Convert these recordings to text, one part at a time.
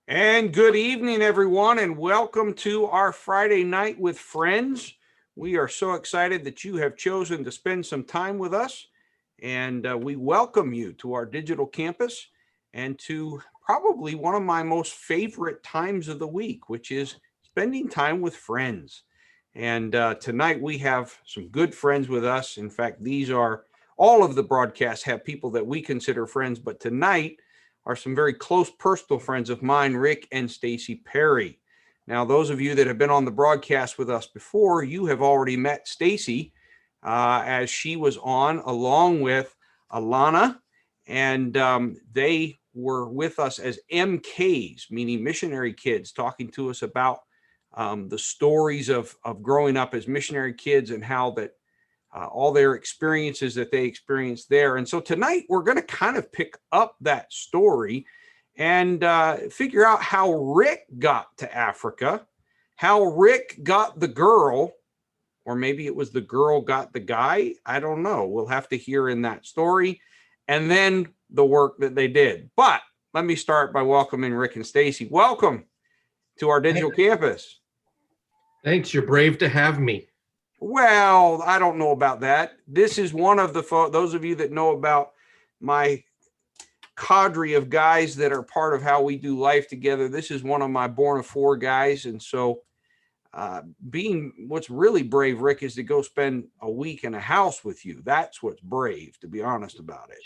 And good evening, everyone, and welcome to our Friday night with friends. We are so excited that you have chosen to spend some time with us, and we welcome you to our digital campus and to probably one of my most favorite times of the week, which is spending time with friends. And tonight we have some good friends with us. In fact, these are all of the broadcasts have people that we consider friends, but tonight are some very close personal friends of mine, Rick and Stacey Perry. Now, those of you that have been on the broadcast with us before, you have already met Stacey as she was on along with Alana, and they were with us as MKs, meaning missionary kids, talking to us about the stories of growing up as missionary kids and how that all their experiences that they experienced there. And so tonight we're going to kind of pick up that story and figure out how Rick got to Africa, how Rick got the girl, or maybe it was the girl got the guy. I don't know. We'll have to hear in that story, and then the work that they did. But let me start by welcoming Rick and Stacey. Welcome to our digital campus. Thanks. You're brave to have me. Well, I don't know about that. This is one of the those of you that know about my cadre of guys that are part of how we do life together. This is one of my born of four guys. And so what's really brave, Rick, is to go spend a week in a house with you. That's what's brave, to be honest about it.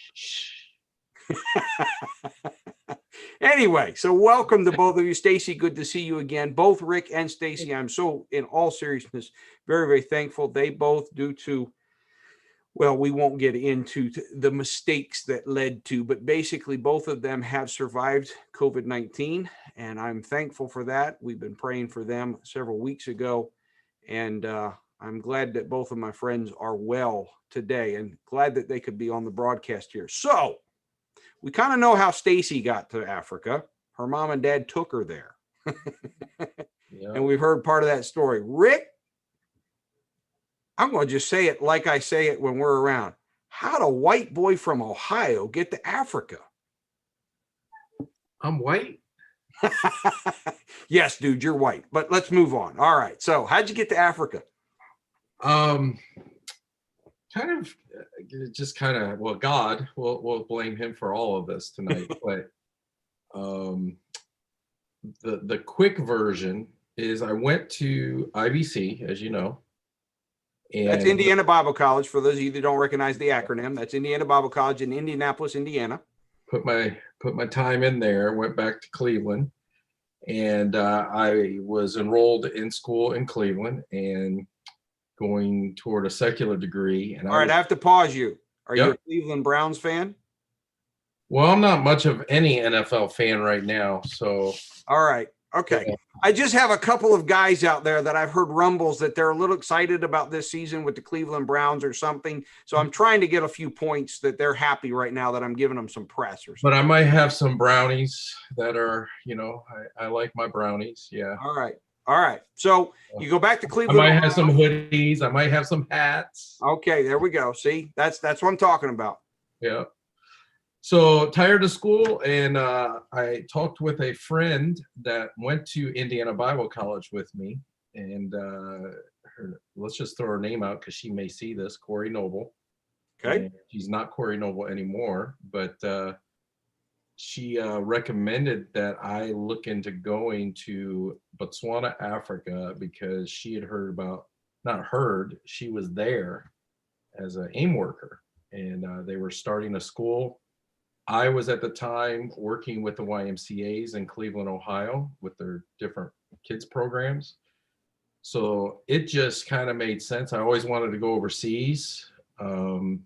Anyway, so welcome to both of you. Stacey, good to see you again. Both Rick and Stacey, I'm so, in all seriousness, very, very thankful. They both, due to, well, we won't get into the mistakes that led to, but basically both of them have survived COVID-19, and I'm thankful for that. We've been praying for them several weeks ago, and I'm glad that both of my friends are well today, and glad that they could be on the broadcast here. So, we kind of know how Stacey got to Africa. Her mom and dad took her there. Yeah. And we've heard part of that story. Rick, I'm going to just say it like I say it when we're around. How'd a white boy from Ohio get to Africa? I'm white. Yes, dude, you're white. But let's move on. All right. So how'd you get to Africa? Well, God, we'll blame him for all of this tonight. But the quick version is I went to IBC, as you know. And that's Indiana Bible College. For those of you that don't recognize the acronym, that's Indiana Bible College in Indianapolis, Indiana. Put my time in there, went back to Cleveland, and I was enrolled in school in Cleveland and going toward a secular degree. And I have to pause you. Are you a Cleveland Browns fan? Well, I'm not much of any NFL fan right now. So. All right. Okay. Yeah. I just have a couple of guys out there that I've heard rumbles that they're a little excited about this season with the Cleveland Browns or something. So I'm trying to get a few points that they're happy right now that I'm giving them some press or something. But I might have some brownies that are, I like my brownies. Yeah. All right. So you go back to Cleveland. I might have some hoodies. I might have some hats. Okay, there we go. See, that's what I'm talking about. Yeah. So tired of school, and I talked with a friend that went to Indiana Bible College with me, and let's just throw her name out because she may see this, Corey Noble. Okay. And she's not Corey Noble anymore, but she recommended that I look into going to Botswana, Africa, because she had she was there as an AIM worker, and they were starting a school. I was at the time working with the YMCAs in Cleveland, Ohio, with their different kids programs. So it just kind of made sense. I always wanted to go overseas. So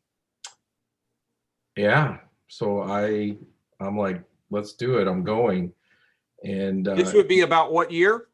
I'm like, let's do it. I'm going. And this would be about what year?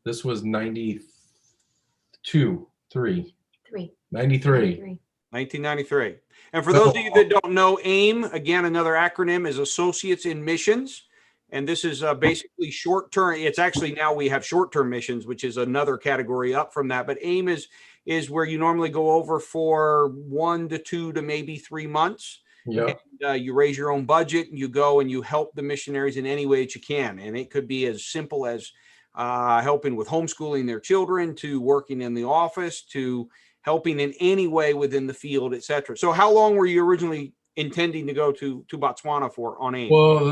This was 1993. And for those of you that don't know, AIM, again, another acronym, is Associates in Missions. And this is basically short-term. It's actually now we have short-term missions, which is another category up from that. But AIM is where you normally go over for 1 to 2 to maybe 3 months. Yeah. You raise your own budget and you go and you help the missionaries in any way that you can. And it could be as simple as helping with homeschooling their children, to working in the office, to helping in any way within the field, etc. So how long were you originally intending to go to Botswana for on AIM? Well,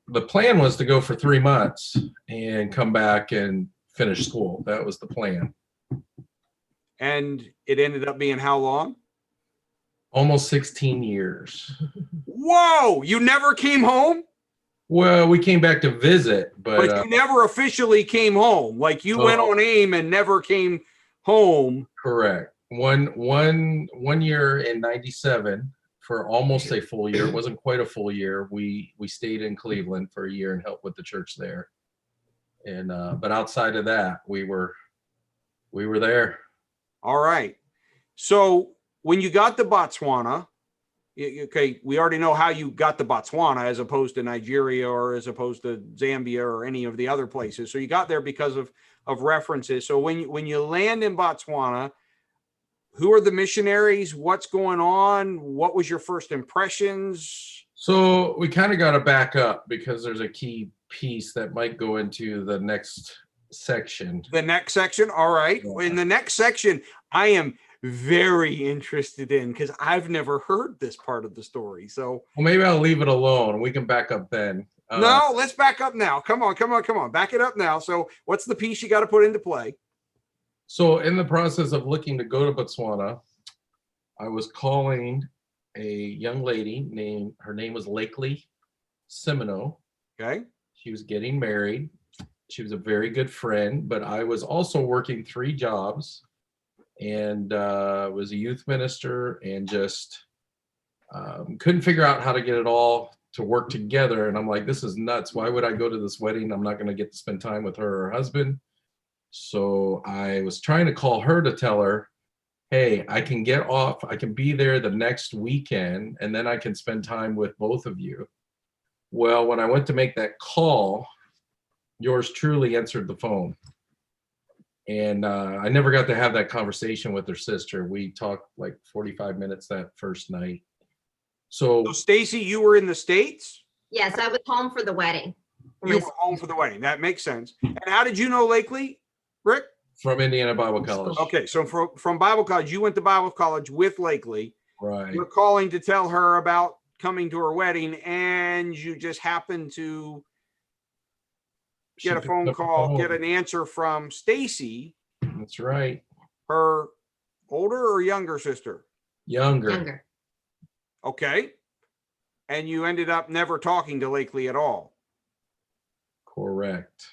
the plan was to go for 3 months and come back and finish school. That was the plan. And it ended up being how long? Almost 16 years. Whoa, you never came home? Well, we came back to visit, But you never officially came home. Like you went on AIM and never came home. Correct. One year in 97 for almost a full year. It wasn't quite a full year. We stayed in Cleveland for a year and helped with the church there. And but outside of that, we were there. All right. So when you got to Botswana, okay, we already know how you got to Botswana as opposed to Nigeria or as opposed to Zambia or any of the other places. So you got there because of references. So when you land in Botswana, who are the missionaries? What's going on? What was your first impressions? So we kind of got to back up because there's a key piece that might go into the next section. The next section. All right. Yeah. In the next section, I am very interested in, because I've never heard this part of the story. So well, maybe I'll leave it alone. We can back up then. No, let's back up now. Come on. Back it up now. So what's the piece you got to put into play? So in the process of looking to go to Botswana, I was calling a young lady her name was Lakely Semino. Okay. She was getting married. She was a very good friend, but I was also working 3 jobs and was a youth minister and just couldn't figure out how to get it all to work together. And I'm like, this is nuts. Why would I go to this wedding? I'm not going to get to spend time with her or her husband. So I was trying to call her to tell her, hey, I can get off. I can be there the next weekend, and then I can spend time with both of you. Well, when I went to make that call, yours truly answered the phone. And I never got to have that conversation with her sister. We talked like 45 minutes that first night. So Stacey, you were in the States? Yes, I was home for the wedding. You were home for the wedding. That makes sense. And how did you know Lakely, Rick? From Indiana Bible College. Okay, so from Bible college, you went to Bible college with Lakely. Right. You're calling to tell her about coming to her wedding, and you just happened to get a phone call, get an answer from Stacey. That's right. Her older or younger sister? Younger. Okay. And you ended up never talking to Lakely at all. Correct.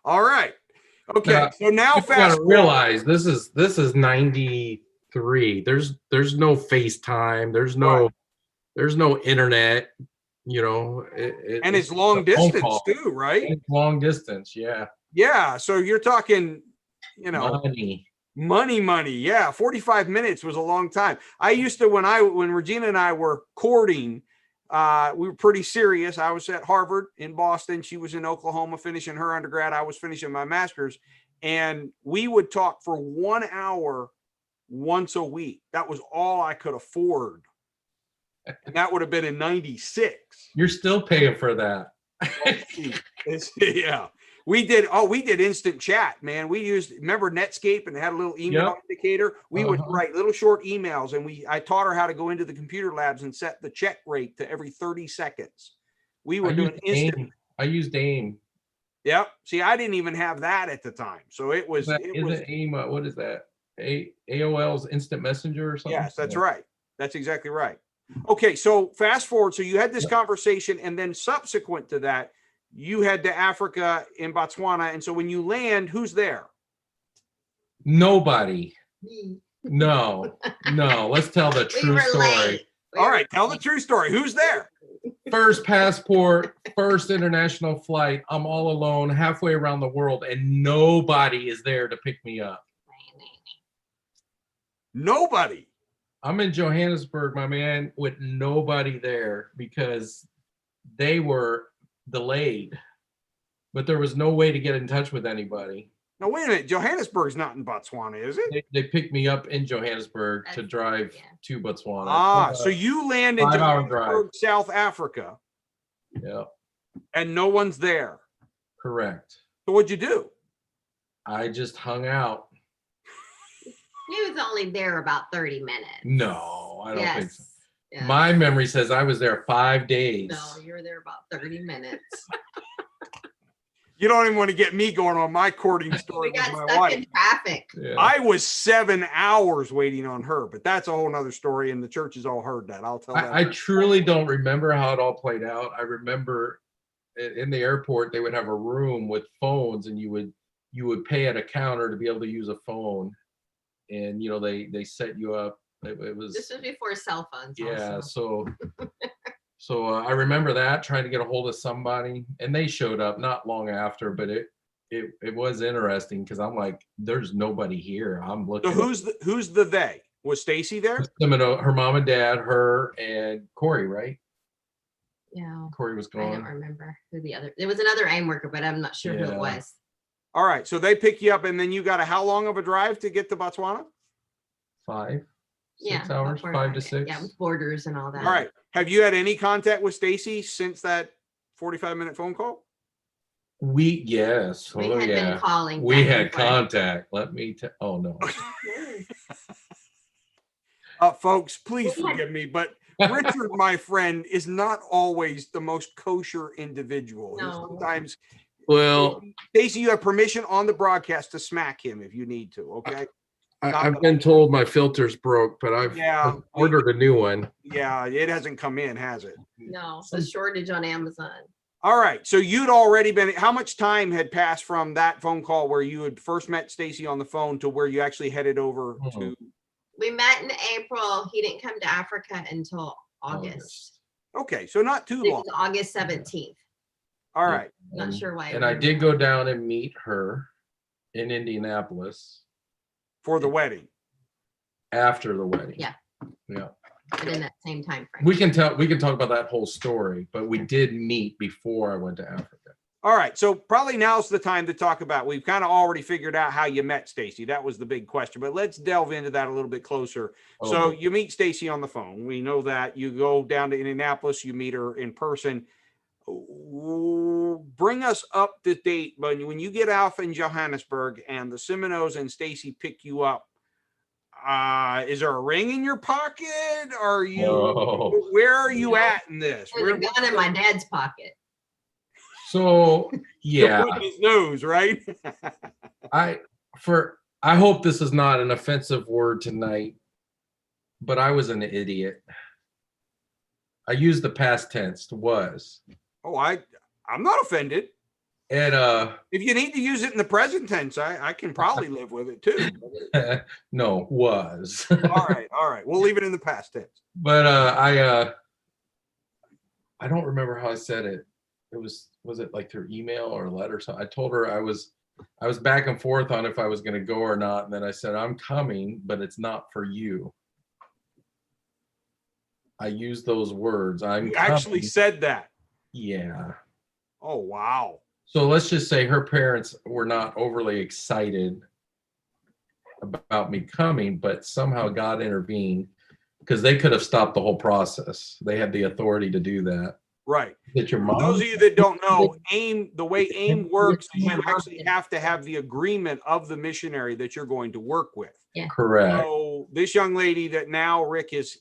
All right. Okay. So now you gotta realize this is 93. There's no FaceTime. There's no internet. You know, it's long distance too, right? It's long distance, yeah. Yeah. So you're talking, money. Yeah. 45 minutes was a long time. I used to, when Regina and I were courting, we were pretty serious. I was at Harvard in Boston. She was in Oklahoma finishing her undergrad. I was finishing my master's, and we would talk for 1 hour once a week. That was all I could afford. And that would have been in 96. You're still paying for that. Yeah. We did instant chat, man. We remember Netscape, and they had a little email indicator. We would write little short emails, and I taught her how to go into the computer labs and set the check rate to every 30 seconds. We were doing instant. I used AIM. Yep. See, I didn't even have that at the time. So it was AIM, what is that? AOL's instant messenger or something? Yes, that's right. That's exactly right. Okay, so fast forward. So you had this conversation, and then subsequent to that, you head to Africa in Botswana. And so when you land, who's there? Nobody. No. Let's tell the true story. All right, tell the true story. Who's there? First passport, first international flight. I'm all alone halfway around the world, and nobody is there to pick me up. Nobody. I'm in Johannesburg, my man, with nobody there because they were delayed, but there was no way to get in touch with anybody. Now, wait a minute. Johannesburg's not in Botswana, is it? They picked me up in Johannesburg to drive Yeah. to Botswana. Ah, so you land in 5-hour Johannesburg, South Africa, Yeah, and no one's there. correct. So what'd you do? I just hung out. He was only there about 30 minutes. No, I don't think so. Yes. My memory says I was there 5 days. No, you were there about 30 minutes. You don't even want to get me going on my courting story We with got my stuck wife. in traffic. Yeah. I was 7 hours waiting on her, but that's a whole nother story, and the church has all heard that. I'll tell that. I truly don't remember how it all played out. I remember in the airport they would have a room with phones, and you would pay at a counter to be able to use a phone, and they set you up. It was This was before cell phones. yeah. Also. So I remember that, trying to get a hold of somebody, and they showed up not long after. But it was interesting because I'm like, there's nobody here. I'm looking. So who's the they? Was Stacey there? Her mom and dad, her and Corey, right? Yeah. Corey was I don't gone. remember who the other. There was another AIM worker, but I'm not sure who Yeah. it was. All right. So they pick you up, and then you got how long of a drive to get to Botswana? 5, 6 Yeah, hours, before 5 to that, 6. Yeah, with borders and all that. All right. Have you had any contact with Stacey since that 45-minute phone call? Yes. We Oh had yeah. been calling. We back had and forth. contact. Let me tell. Oh no. Folks, please forgive me, but Richard, my friend, is not always the most kosher individual. No. Sometimes, Well, Stacey, you have permission on the broadcast to smack him if you need to. Okay. I've been told my filter's broke, but I've ordered a new one. Yeah, it hasn't come in, has it? No, it's a shortage on Amazon. All right. So you'd already been. How much time had passed from that phone call where you had first met Stacey on the phone to where you actually headed over to? We met in April. He didn't come to Africa until August. Okay, so not too It long. was August 17th. All right. Not sure why. And I did go down and meet her in Indianapolis For the wedding. after the wedding. Yeah. Yeah. But in that same time frame. We can talk about that whole story, but we did meet before I went to Africa. All right. So probably now's the time to talk about, we've kind of already figured out how you met Stacey. That was the big question, but let's delve into that a little bit closer. So you meet Stacey on the phone. We know that. You go down to Indianapolis, you meet her in person. Bring us up to date, but when you get off in Johannesburg and the Seminoles and Stacey pick you up, is there a ring in your pocket? Are you where are you at in this? There's a gun in my dad's pocket. So yeah, his nose, right? I hope this is not an offensive word tonight, but I was an idiot. I used the past tense, was. Oh, I'm not offended. And if you need to use it in the present tense, I can probably live with it too. No, was. All right. We'll leave it in the past tense. But I don't remember how I said it. It was it like through email or letter? So I told her I was back and forth on if I was going to go or not, and then I said I'm coming, but it's not for you. I used those words. You actually said that. Yeah. Oh wow. So let's just say her parents were not overly excited about me coming, but somehow God intervened because they could have stopped the whole process. They had the authority to do that. Right. That your mom? For those of you that don't know, the way AIM works, you actually have to have the agreement of the missionary that you're going to work with. Yeah. Correct. So this young lady that now Rick is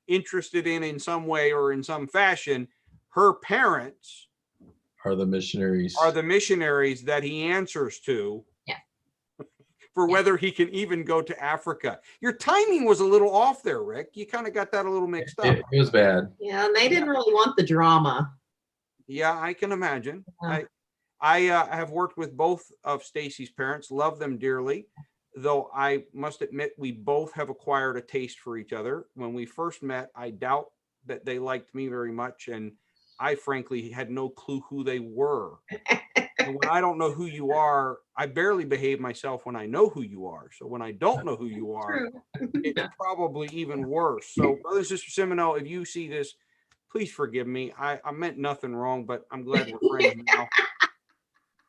interested in some way or in some fashion, her parents are the missionaries. That he answers to. Yeah. For whether he can even go to Africa. Your timing was a little off there, Rick. You kind of got that a little mixed up. It was bad. Yeah, and they didn't really want the drama. Yeah, I can imagine. Yeah. I have worked with both of Stacey's parents, love them dearly, though I must admit we both have acquired a taste for each other. When we first met, I doubt that they liked me very much, and I frankly had no clue who they were. And when I don't know who you are, I barely behave myself when I know who you are. So when I don't know who you are, it's probably even worse. So Brother and Sister Seminole, if you see this, please forgive me. I meant nothing wrong, but I'm glad we're friends now.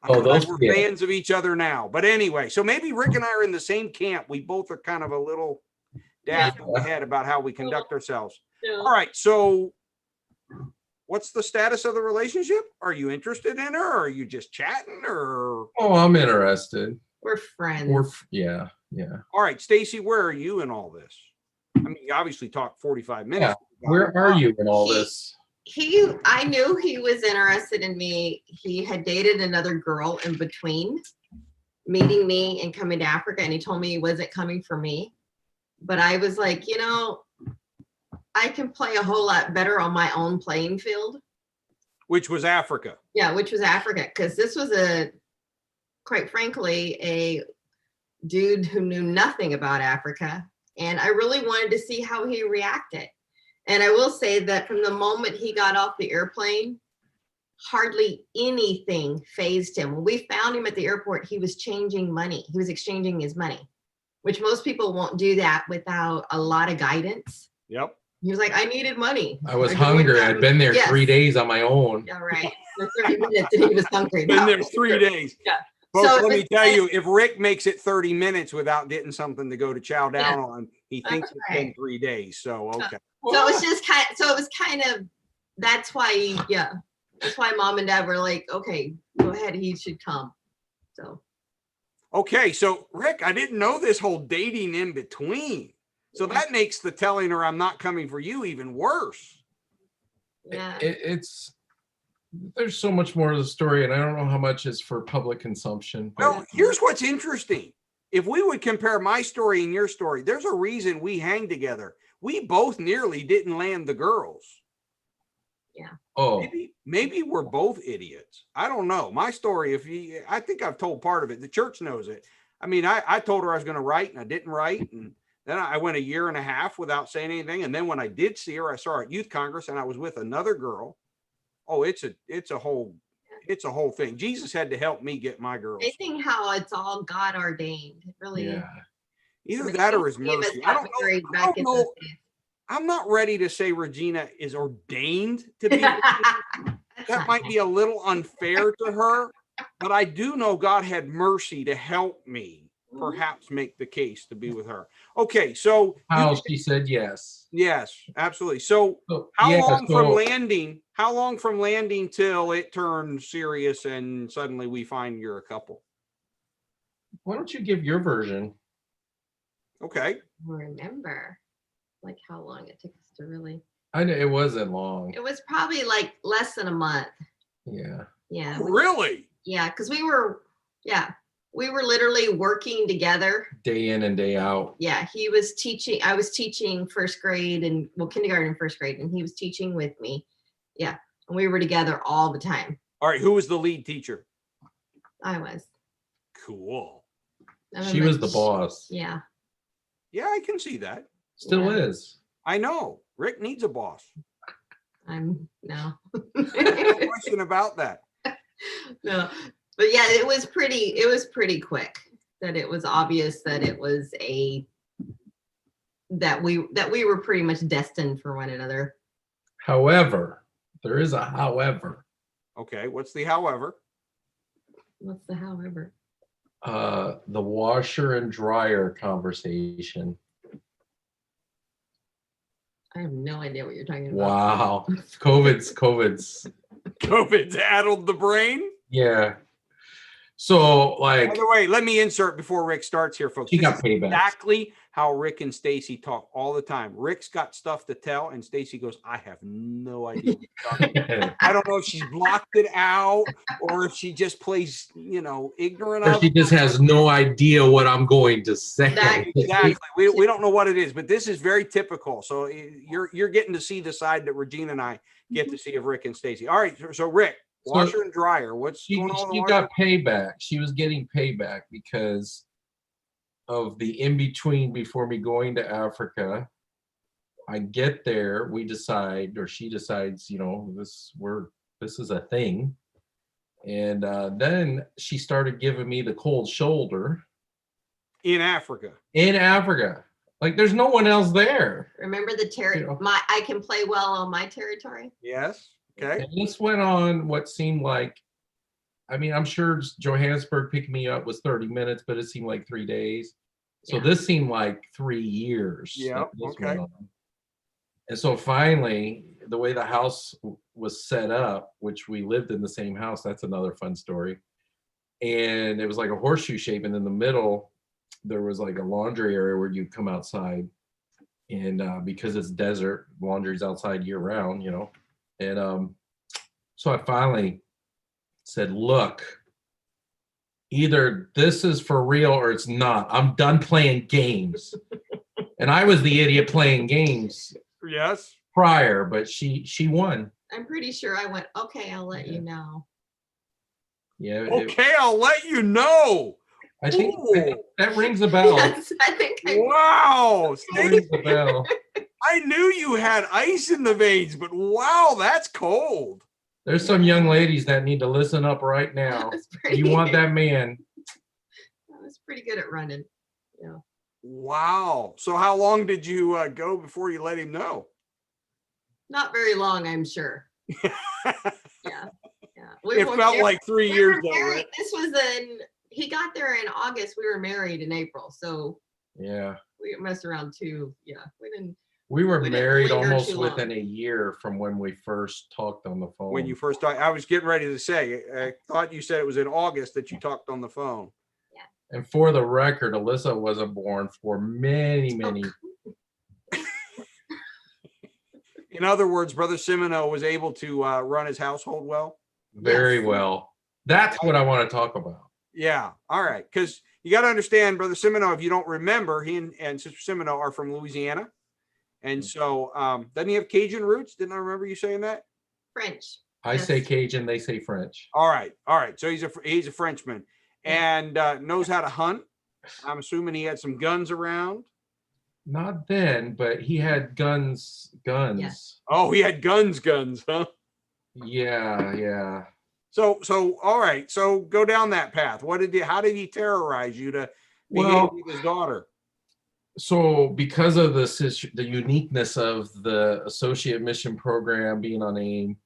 I'm Oh, glad those, we're yeah. fans of each other now. But anyway, so maybe Rick and I are in the same camp. We both are kind of a little dash in the head about how we conduct ourselves. All right. So what's the status of the relationship? Are you interested in her? Or are you just chatting or? Oh, I'm interested. We're friends. Yeah. All right, Stacey, where are you in all this? I mean, you obviously talked 45 minutes. Where are you in all this? I knew he was interested in me. He had dated another girl in between meeting me and coming to Africa, and he told me he wasn't coming for me. But I was like, I can play a whole lot better on my own playing field. Which was Africa. Yeah, which was Africa, because this was quite frankly, a dude who knew nothing about Africa. And I really wanted to see how he reacted. And I will say that from the moment he got off the airplane, hardly anything fazed him. When we found him at the airport, he was changing money. He was exchanging his money, which most people won't do that without a lot of guidance. Yep. He was like, I needed money. I was hungry. I'd been there 3 days on my own. Yeah, right. For 30 minutes and he was hungry. Been there 3 days. Yeah. Folks, So let me tell you, if Rick makes it 30 minutes without getting something to go to chow down on, he thinks it's been 3 days. So, okay. So it was just kind of, that's why, that's why mom and dad were like, okay, go ahead, he should come. So. Okay, so Rick, I didn't know this whole dating in between. So that makes the telling her I'm not coming for you even worse. Yeah. There's so much more to the story, and I don't know how much is for public consumption. Well, here's what's interesting. If we would compare my story and your story, there's a reason we hang together. We both nearly didn't land the girls. Yeah. Oh, maybe we're both idiots. I don't know. My story, I think I've told part of it. The church knows it. I mean, I told her I was going to write and I didn't write. And then I went 1.5 years without saying anything. And then when I did see her, I saw her at youth Congress and I was with another girl. Oh, it's a whole thing. Jesus had to help me get my girls. I think how it's all God ordained. It really. yeah. Either that or his mercy. I don't know. I'm not ready to say Regina is ordained to be. That might be a little unfair to her, but I do know God had mercy to help me perhaps make the case to be with her. Okay, so She said yes. Yes, absolutely. So how long from landing till it turned serious and suddenly we find you're a couple? Why don't you give your version? Okay. Remember like how long it took us to really. I know it wasn't long. It was probably like less than a month. Yeah. Yeah. Really? Yeah, because we were literally working together Day in and day out. Yeah, he was teaching. I was teaching first grade and kindergarten and first grade, and he was teaching with me. Yeah, and we were together all the time. All right, who was the lead teacher? I was. Cool. She was the boss. Yeah. Yeah, I can see that. Still is. I know. Rick needs a boss. No. No question about that. No. But yeah, it was pretty quick that it was obvious that it was that we were pretty much destined for one another. However, there is a however. Okay, what's the however? What's the however? The washer and dryer conversation. I have no idea what you're talking about. Wow. COVID's addled the brain? Yeah. So, like, by the way, let me insert before Rick starts here, folks. She got payback. Exactly how Rick and Stacey talk all the time. Rick's got stuff to tell, and Stacey goes, "I have no idea what you're talking about." I don't know if she's blocked it out or if she just plays, ignorant. Or she just has no idea what I'm going to say. Exactly. We don't know what it is, but this is very typical. So you're getting to see the side that Regina and I get to see of Rick and Stacey. All right. So Rick. Washer and dryer. What's going on? She got payback. She was getting payback because of the in-between before me going to Africa. I get there, we decide, or she decides, this is a thing. And then she started giving me the cold shoulder. In Africa. Like there's no one else there. Remember the I can play well on my territory? Yes. Okay. And this went on what seemed like I mean, I'm sure Johannesburg picked me up was 30 minutes, but it seemed like 3 days. So Yeah. this seemed like 3 years Yeah. that this Okay. went on. And so finally, the way the house was set up, which we lived in the same house, that's another fun story. And it was like a horseshoe shape, and in the middle, there was like a laundry area where you come outside. And because it's desert, laundry's outside year round, you know. And so I finally said, look, either this is for real or it's not. I'm done playing games. And I was the idiot playing games Yes. prior, but she won. I'm pretty sure I went, okay, I'll let you know. Yeah. Okay, I'll let you know. I think Ooh. that rings a bell. Yes, I think Wow. That rings a bell. I knew you had ice in the veins, but wow, that's cold. There's some young ladies that need to listen up right now. You want that man. I was pretty good at running. Yeah. Wow. So how long did you go before you let him know? Not very long, I'm sure. Yeah. Yeah. It felt like 3 years though, right? This was he got there in August. We were married in April. So Yeah. we messed around too. Yeah. We were didn't married linger almost too long. within a year from when we first talked on the phone. When you first talked, I was getting ready to say, I thought you said it was in August that you talked on the phone. And for the record, Alyssa wasn't born for many, many. In other words, Brother Semino was able to run his household well. Very Yes. well. That's what I want to talk about. Yeah. All right. Because you got to understand, Brother Semino, if you don't remember, he and Sister Semino are from Louisiana. And so doesn't he have Cajun roots? Didn't I remember you saying that? French. I say Cajun, they say French. All right. All right. So he's a Frenchman and knows how to hunt. I'm assuming he had some guns around. Not then, but he had guns. Yes. Oh, he had guns, huh? Yeah. So all right. So go down that path. How did he terrorize you to behave with his daughter? So because of the uniqueness of the associate mission program being on AIM,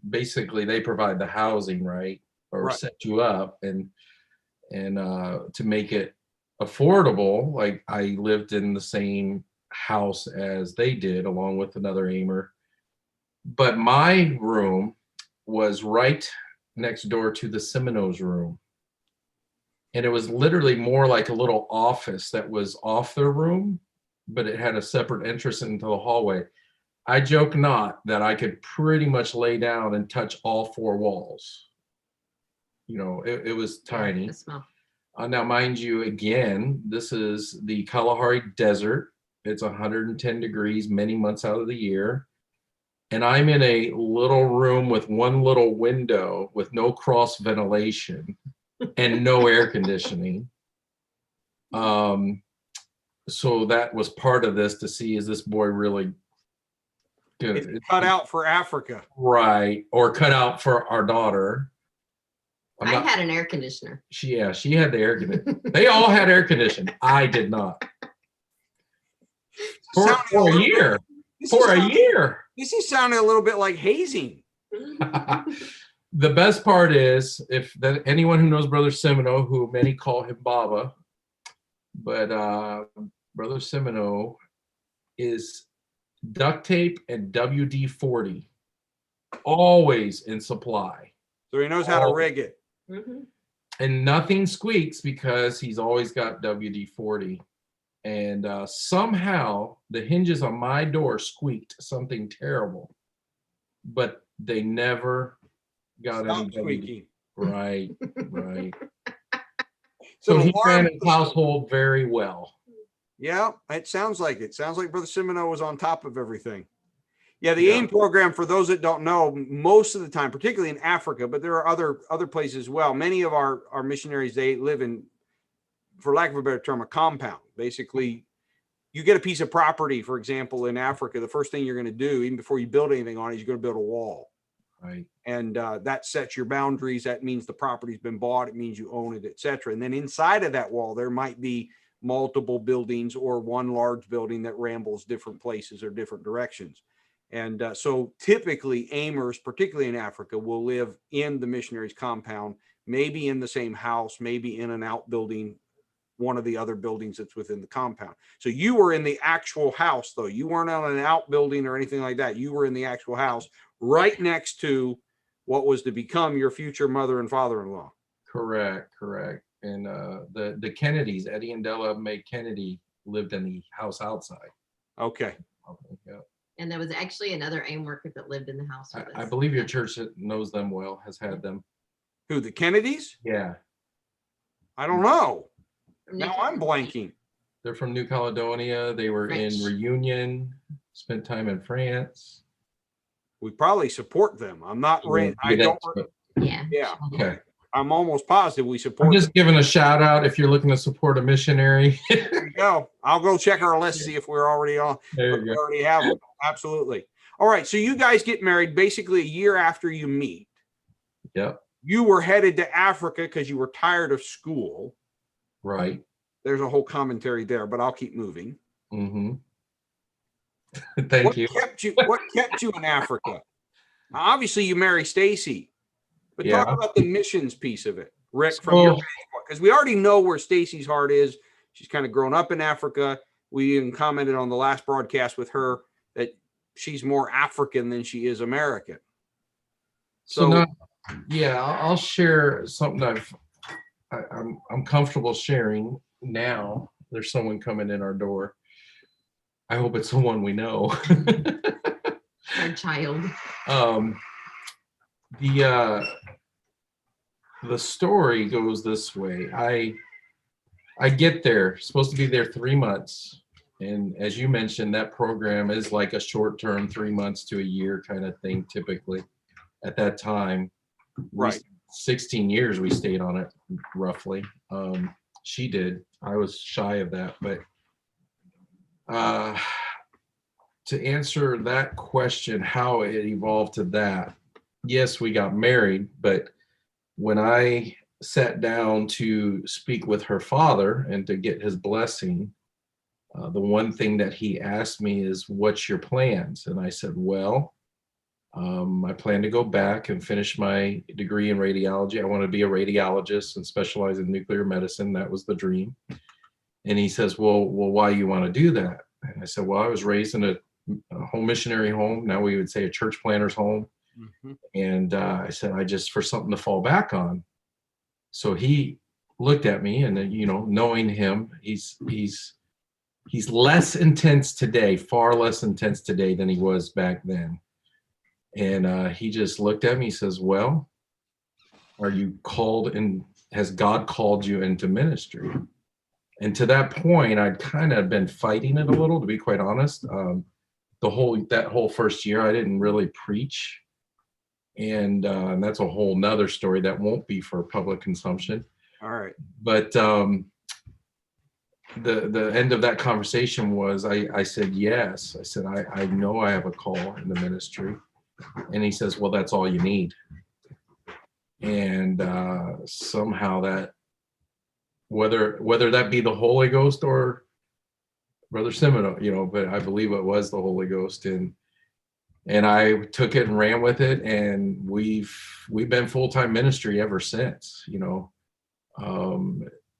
basically they provide the housing, right? Or Right. set you up and to make it affordable, like I lived in the same house as they did along with another aimer, but my room was right next door to the Semino's room, and it was literally more like a little office that was off their room, but it had a separate entrance into the hallway. I joke not that I could pretty much lay down and touch all four walls. You know, it was tiny. The smell. Now, mind you, again, this is the Kalahari Desert. It's 110 degrees many months out of the year. And I'm in a little room with one little window with no cross ventilation and no air conditioning. So that was part of this to see, is this boy really good? It's cut out for Africa. Right. Or cut out for our daughter. I had an air conditioner. She had the air conditioner. They all had air conditioning. I did not. For a year. For a year. This is sounding a little bit like hazing. The best part is, anyone who knows Brother Semino, who many call him Baba, but Brother Semino is duct tape and WD-40 always in supply. So he knows how to rig it. Mm-hmm. And nothing squeaks because he's always got WD-40. And somehow the hinges on my door squeaked something terrible, but they never got any squeaking. Right. So he ran his household very well. Yeah, it sounds like it. Sounds like Brother Semino was on top of everything. Yeah, the AIM program, for those that don't know, most of the time, particularly in Africa, but there are other places as well. Many of our missionaries, they live in, for lack of a better term, a compound. Basically, you get a piece of property, for example, in Africa, the first thing you're going to do, even before you build anything on it, is you're going to build a wall. Right. And that sets your boundaries. That means the property's been bought. It means you own it, etc. And then inside of that wall, there might be multiple buildings or one large building that rambles different places or different directions. And so typically Amers, particularly in Africa, will live in the missionaries' compound, maybe in the same house, maybe in an outbuilding, one of the other buildings that's within the compound. So you were in the actual house, though. You weren't on an outbuilding or anything like that. You were in the actual house right next to what was to become your future mother and father-in-law. Correct. And the Kennedys, Eddie and Della Mae Kennedy, lived in the house outside. Okay. Yeah. And there was actually another AIM worker that lived in the house with us. I believe your church knows them well, has had them. Who, the Kennedys? Yeah. I don't know. From Now New I'm blanking. They're from New Caledonia. They were in French. Reunion, spent time in France. We probably support them. I'm not Yeah, I don't. Yeah. Yeah. Okay. I'm almost positive we I'm support just them. giving a shout out if you're looking to support a missionary. There you go. I'll go check our list, see if we're already on. There If you we go. already have them. Absolutely. All right. So you guys get married basically a year after you meet. Yep. You were headed to Africa because you were tired of school. Right. There's a whole commentary there, but I'll keep moving. Mm-hmm. Thank What you. kept you in Africa? Now, obviously, you marry Stacey, but talk Yeah. about the missions piece of it, Rick, from your because we already know where Stacey's heart is. She's kind of grown up in Africa. We even commented on the last broadcast with her that she's more African than she is American. So now, yeah, I'll share something I'm comfortable sharing now. There's someone coming in our door. I hope it's someone we know. Our child. The story goes this way. I get there, supposed to be there 3 months. And as you mentioned, that program is like a short-term 3 months to a year kind of thing, typically. At that time, Right. 16 years we stayed on it, roughly. She did. I was shy of that. But to answer that question, how it evolved to that, yes, we got married, but when I sat down to speak with her father and to get his blessing, the one thing that he asked me is, what's your plans? And I said, well, I plan to go back and finish my degree in radiology. I want to be a radiologist and specialize in nuclear medicine. That was the dream. And he says, well, why you want to do that? And I said, well, I was raised in a home missionary home. Now we would say a church planter's home. Mm-hmm. And I said, I just, for something to fall back on. So he looked at me, and knowing him, he's less intense today, far less intense today than he was back then. And he just looked at me, he says, well, are you called, and has God called you into ministry? And to that point, I'd kind of been fighting it a little, to be quite honest. That whole first year, I didn't really preach. And that's a whole nother story that won't be for public consumption. All right. But the end of that conversation was, I said, yes. I said, I know I have a call in the ministry. And he says, well, that's all you need. And somehow that, whether that be the Holy Ghost or Brother Semino, but I believe it was the Holy Ghost. And I took it and ran with it, and we've been full-time ministry ever since.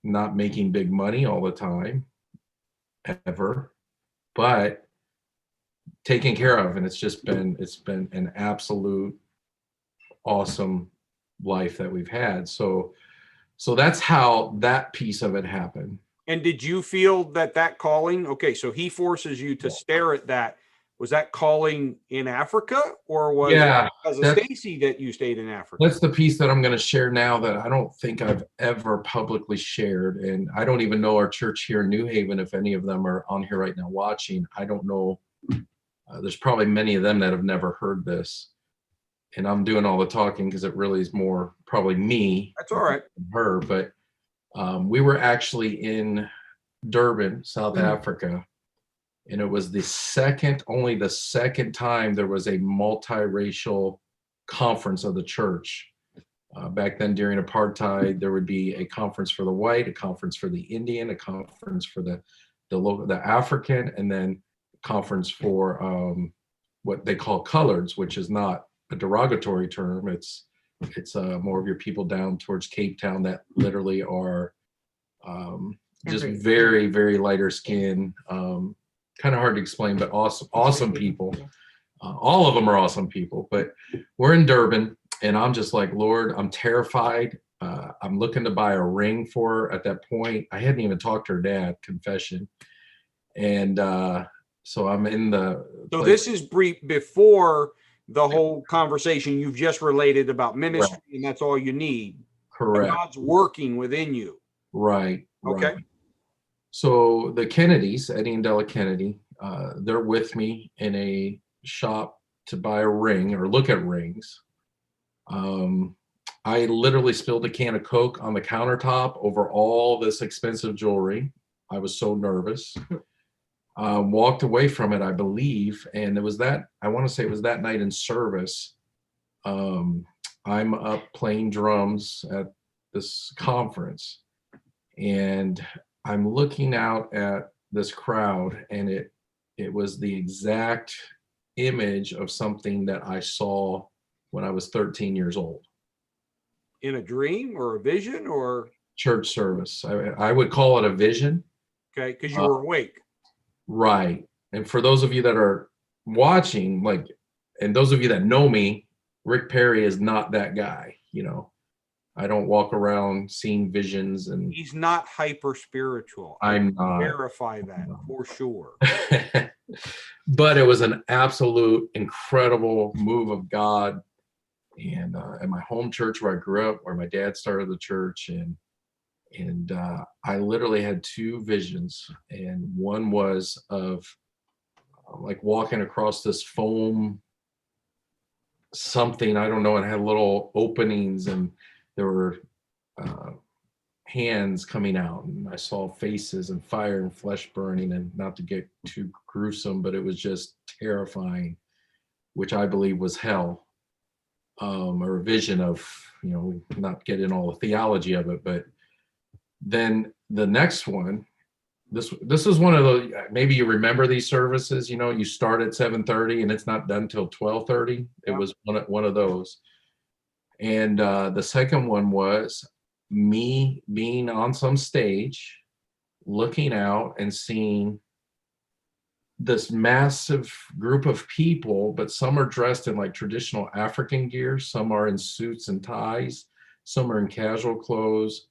Not making big money all the time, ever, but taken care of, and it's been an absolute awesome life that we've had. So that's how that piece of it happened. And did you feel that calling? Okay, so he forces you to stare at that. Was that calling in Africa, or was it because of Stacey that you stayed in Africa? That's the piece that I'm going to share now that I don't think I've ever publicly shared. And I don't even know our church here in New Haven, if any of them are on here right now watching. I don't know. There's probably many of them that have never heard this. And I'm doing all the talking because it really is more probably me. That's all right. Than her. But we were actually in Durban, South Africa. And it was only the second time there was a multiracial conference of the church. Back then, during apartheid, there would be a conference for the white, a conference for the Indian, a conference for the African, and then a conference for what they call coloreds, which is not a derogatory term. It's more of your people down towards Cape Town that literally are just very, very lighter skin. Kind of hard to explain, but awesome people. All of them are awesome people. But we're in Durban, and I'm just like, Lord, I'm terrified. I'm looking to buy a ring for her. At that point, I hadn't even talked to her dad, confession. And so I'm in the So this is brief before the whole conversation you've just related about ministry, Correct. and that's all you need. Correct. God's working within you. Right. Okay. Right. So the Kennedys, Eddie and Della Kennedy, they're with me in a shop to buy a ring or look at rings. I literally spilled a can of Coke on the countertop over all this expensive jewelry. I was so nervous. Walked away from it, I believe, and it was that, I want to say it was that night in service. I'm up playing drums at this conference, and I'm looking out at this crowd, and it was the exact image of something that I saw when I was 13 years old. In a dream or a vision or? Church service. I would call it a vision. Okay, because you were awake. Right. And for those of you that are watching, like, and those of you that know me, Rick Perry is not that guy. You know, I don't walk around seeing visions, and he's not hyper spiritual. I'm not. Verify that for sure. But it was an absolute incredible move of God. And at my home church where I grew up, where my dad started the church, and I literally had two visions, and one was of like walking across this foam something, I don't know, it had little openings, and there were hands coming out, and I saw faces and fire and flesh burning, and not to get too gruesome, but it was just terrifying, which I believe was hell. Or a vision of, you know, not getting all the theology of it. But then the next one, this is one of those, maybe you remember these services, you know, you start at 7:30 and it's not done till 12:30. It was one of those. And the second one was me being on some stage, looking out and seeing this massive group of people, but some are dressed in like traditional African gear, some are in suits and ties, some are in casual clothes,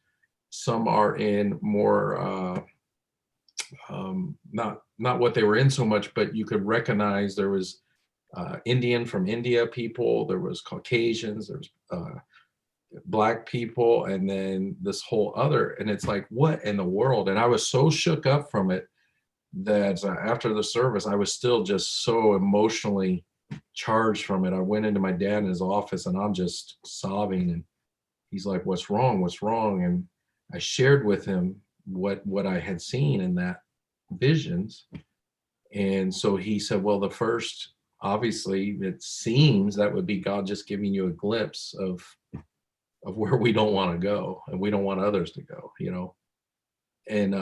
some are in more not what they were in so much, but you could recognize there was Indian from India people, there was Caucasians, there was Black people, and then this whole other, and it's like, what in the world? And I was so shook up from it that after the service, I was still just so emotionally charged from it. I went into my dad in his office, and I'm just sobbing, and he's like, what's wrong? What's wrong? And I shared with him what I had seen in that visions. And so he said, well, the first, obviously, it seems that would be God just giving you a glimpse of where we don't want to go, and we don't want others to go, you know. And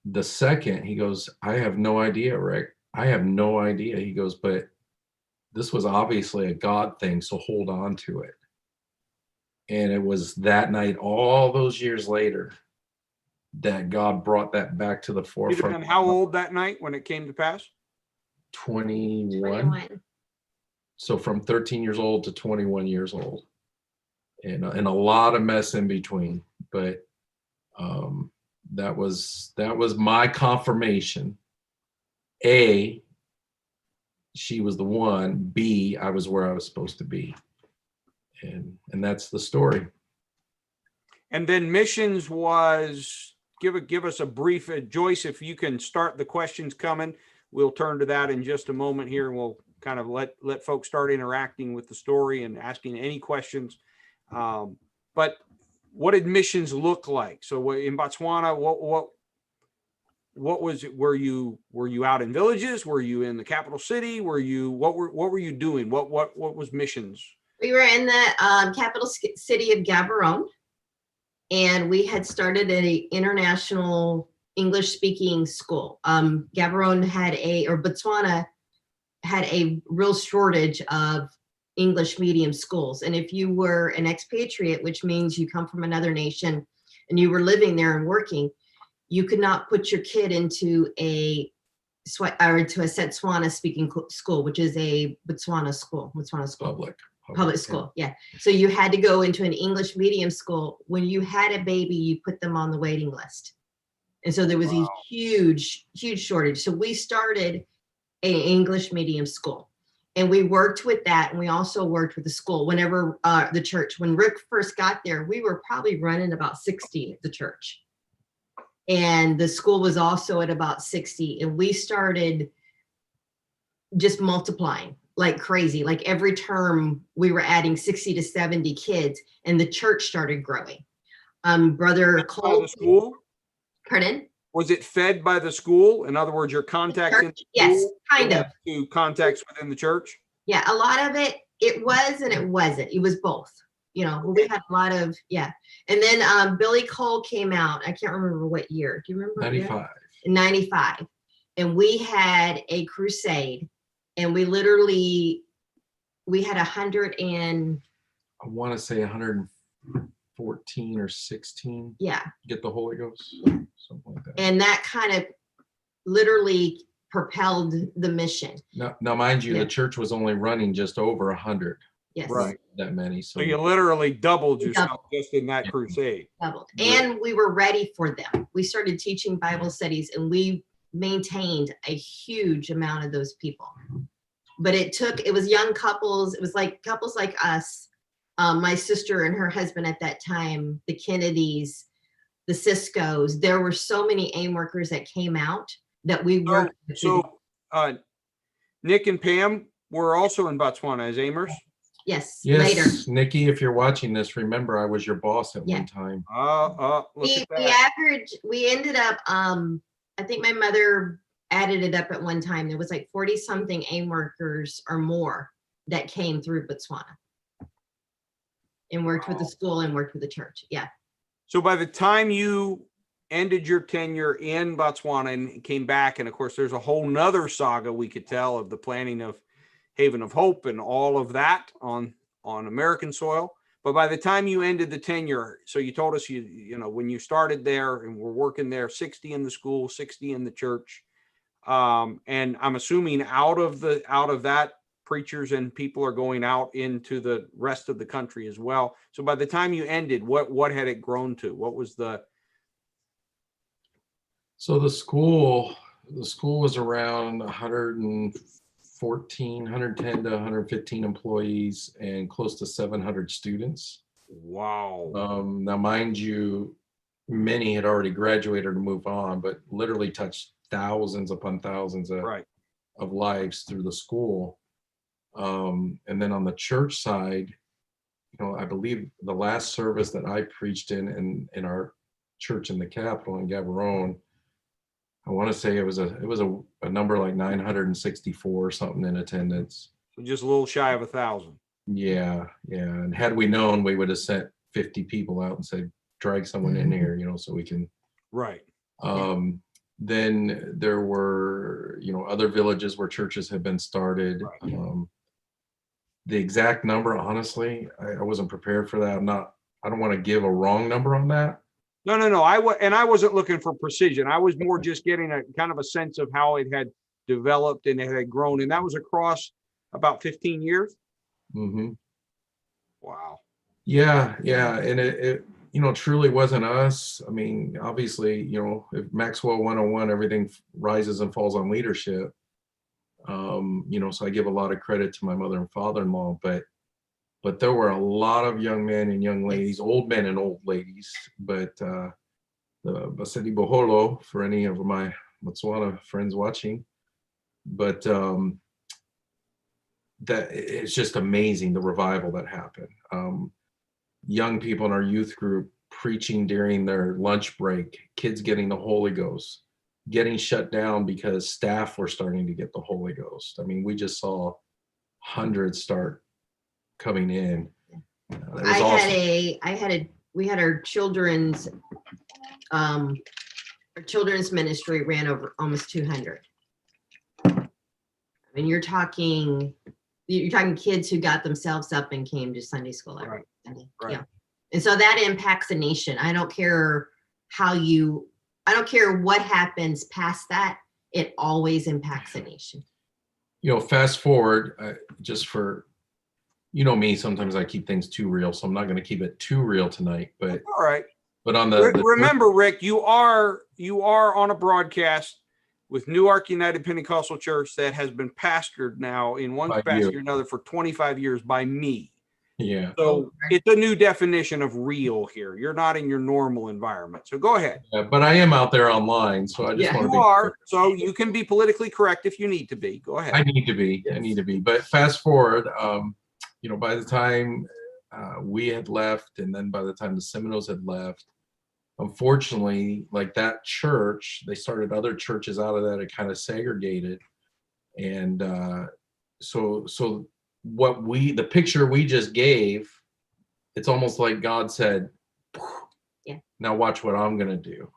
the second, he goes, I have no idea, Rick. I have no idea. He goes, but this was obviously a God thing, so hold on to it. And it was that night, all those years later, that God brought that back to the forefront. And how old that night when it came to pass? 21. So from 13 years old to 21 years old, and a lot of mess in between. But that was my confirmation. A, she was the one. B, I was where I was supposed to be. And that's the story. And then missions was, give us a brief, Joyce, if you can start the questions coming. We'll turn to that in just a moment here, and we'll kind of let folks start interacting with the story and asking any questions. But what did missions look like? So in Botswana, what was it? Were you out in villages? Were you in the capital city? What were you doing? What was missions? We were in the capital city of Gaborone, and we had started an international English speaking school. Gaborone had Botswana had a real shortage of English medium schools. And if you were an expatriate, which means you come from another nation and you were living there and working, you could not put your kid into a Setswana speaking school, which is a Botswana school. Public school. Yeah. So you had to go into an English medium school. When you had a baby, you put them on the waiting list. And so there was a huge shortage. So we started an English medium school, and we worked with that. And we also worked with the school whenever the church, when Rick first got there, we were probably running about 60 at the church. And the school was also at about 60. And we started just multiplying like crazy. Like every term we were adding 60 to 70 kids, and the church started growing. Brother Cole. The school? Pardon? Was it fed by the school? In other words, your contacts in the school? Yes, kind of. To contacts within the church? Yeah, a lot of it was and it wasn't. It was both. You know, we had a lot of, yeah. And then Billy Cole came out. I can't remember what year. Do you remember? 95. In 95. And we had a crusade, and we had 100 and I want to say 114 or 16. Yeah. Get the Holy Ghost. Yeah. Something like that. And that kind of literally propelled the mission. Now mind you, the church was only running just over 100. Yes. Right. That many. So you literally doubled yourself just in that crusade. Doubled. And we were ready for them. We started teaching Bible studies, and we maintained a huge amount of those people. But it was young couples. It was like couples like us, my sister and her husband at that time, the Kennedys, the Ciscos. There were so many AIM workers that came out that we worked with. So Nick and Pam were also in Botswana as AIMers? Yes, yes, later. Nikki, if you're watching this, remember I was your boss at one time. Look at that. We ended up, I think my mother added it up at one time. There was like 40 something AIM workers or more that came through Botswana and worked with the school and worked with the church. Yeah. So by the time you ended your tenure in Botswana and came back, and of course there's a whole nother saga we could tell of the planning of Haven of Hope and all of that on American soil. But by the time you ended the tenure, so you told us you know when you started there and were working there, 60 in the school, 60 in the church, and I'm assuming out of that, preachers and people are going out into the rest of the country as well. So by the time you ended, what had it grown to? What was the? So the school was around 110 to 115 employees and close to 700 students. Wow. Now, mind you, many had already graduated or moved on, but literally touched thousands upon thousands of lives through the school. And then on the church side, you know, I believe the last service that I preached in our church in the capital in Gaborone, I want to say it was a number like 964 or something in attendance. So just a little shy of 1,000. Yeah. And had we known, we would have sent 50 people out and said, drag someone in here, you know, so we can. Right. Then there were, you know, other villages where churches had been started. Right. The exact number, honestly, I wasn't prepared for that. I don't want to give a wrong number on that. No. I wasn't looking for precision. I was more just getting a kind of a sense of how it had developed and it had grown. And that was across about 15 years. Mm-hmm. Wow. Yeah. And it you know, truly wasn't us. I mean, obviously, you know, if Maxwell 101, everything rises and falls on leadership. You know, so I give a lot of credit to my mother and father-in-law, but there were a lot of young men and young ladies, old men and old ladies, but the Basedi Boholo, for any of my Botswana friends watching, but that it's just amazing, the revival that happened. Young people in our youth group preaching during their lunch break, kids getting the Holy Ghost, getting shut down because staff were starting to get the Holy Ghost. I mean, we just saw hundreds start coming in. We had our children's ministry ran over almost 200. I mean, you're talking kids who got themselves up and came to Sunday school every Sunday. Right. Yeah. And so that impacts a nation. I don't care what happens past that. It always impacts a nation. Fast forward, just for, me, sometimes I keep things too real, so I'm not going to keep it too real tonight. But all right. But on the remember, Rick, you are on a broadcast with Newark United Pentecostal Church that has been pastored now in one capacity or another for 25 years by me. Yeah. So it's a new definition of real here. You're not in your normal environment. So go ahead. Yeah, but I am out there online, so I just want to be clear. So you can be politically correct if you need to be. Go ahead. I need to be. Yes. I need to be. But fast forward, by the time we had left, and then by the time the Seminoles had left, unfortunately, like that church, they started other churches out of that. It kind of segregated, and so the picture we just gave, it's almost like God said, now watch what I'm gonna do,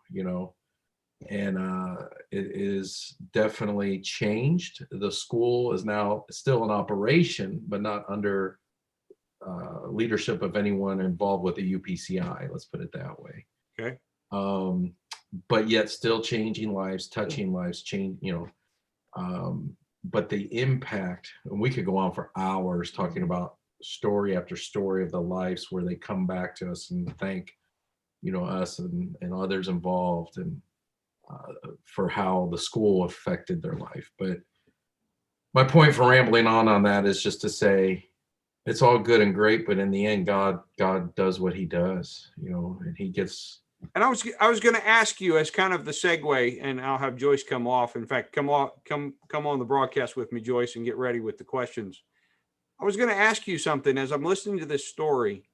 and it is definitely changed. The school is now still in operation, but not under leadership of anyone involved with the UPCI, let's put it that way. Okay. But yet still changing lives, touching lives, but the impact, and we could go on for hours talking about story after story of the lives where they come back to us and thank, us and others involved, and for how the school affected their life. But my point for rambling on that is just to say, it's all good and great, but in the end, God does what he does, and he gets. And I was going to ask you as kind of the segue, and I'll have Joyce come off. In fact, come on the broadcast with me, Joyce, and get ready with the questions. I was going to ask you something as I'm listening to this story,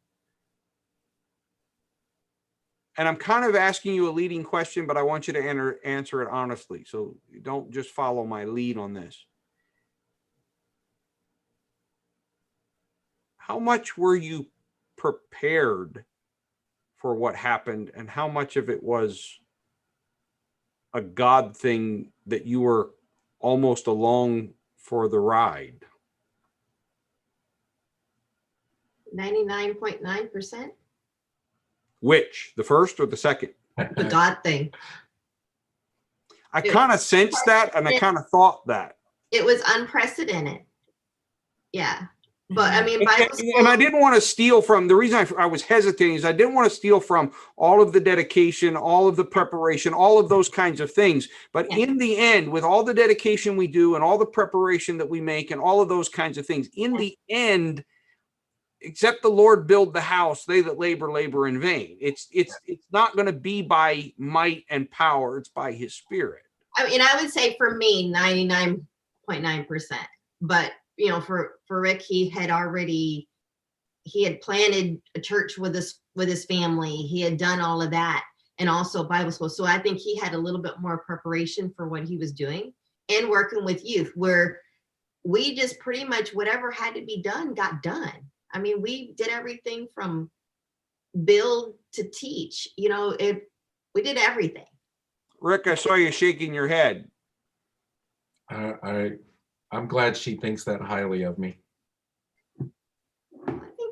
and I'm kind of asking you a leading question, but I want you to answer it honestly. So don't just follow my lead on this. How much were you prepared for what happened, and how much of it was a God thing that you were almost along for the ride? 99.9%. Which, the first or the second? The God thing. I kind of sensed that, and I kind of thought that. It was unprecedented. Yeah. But I mean, Bible school, and I didn't want to steal from, the reason I was hesitating is I didn't want to steal from all of the dedication, all of the preparation, all of those kinds of things. But in the end, with all the dedication we do and all the preparation that we make and all of those kinds of things, in the end, except the Lord build the house, they that labor in vain. It's not going to be by might and power. It's by his Spirit. I mean, I would say for me, 99.9%. But for Rick, he had planted a church with his family. He had done all of that, and also Bible school. So I think he had a little bit more preparation for what he was doing, and working with youth, where we just pretty much whatever had to be done got done. I mean, we did everything from build to teach. We did everything. Rick, I saw you shaking your head. I'm glad she thinks that highly of me.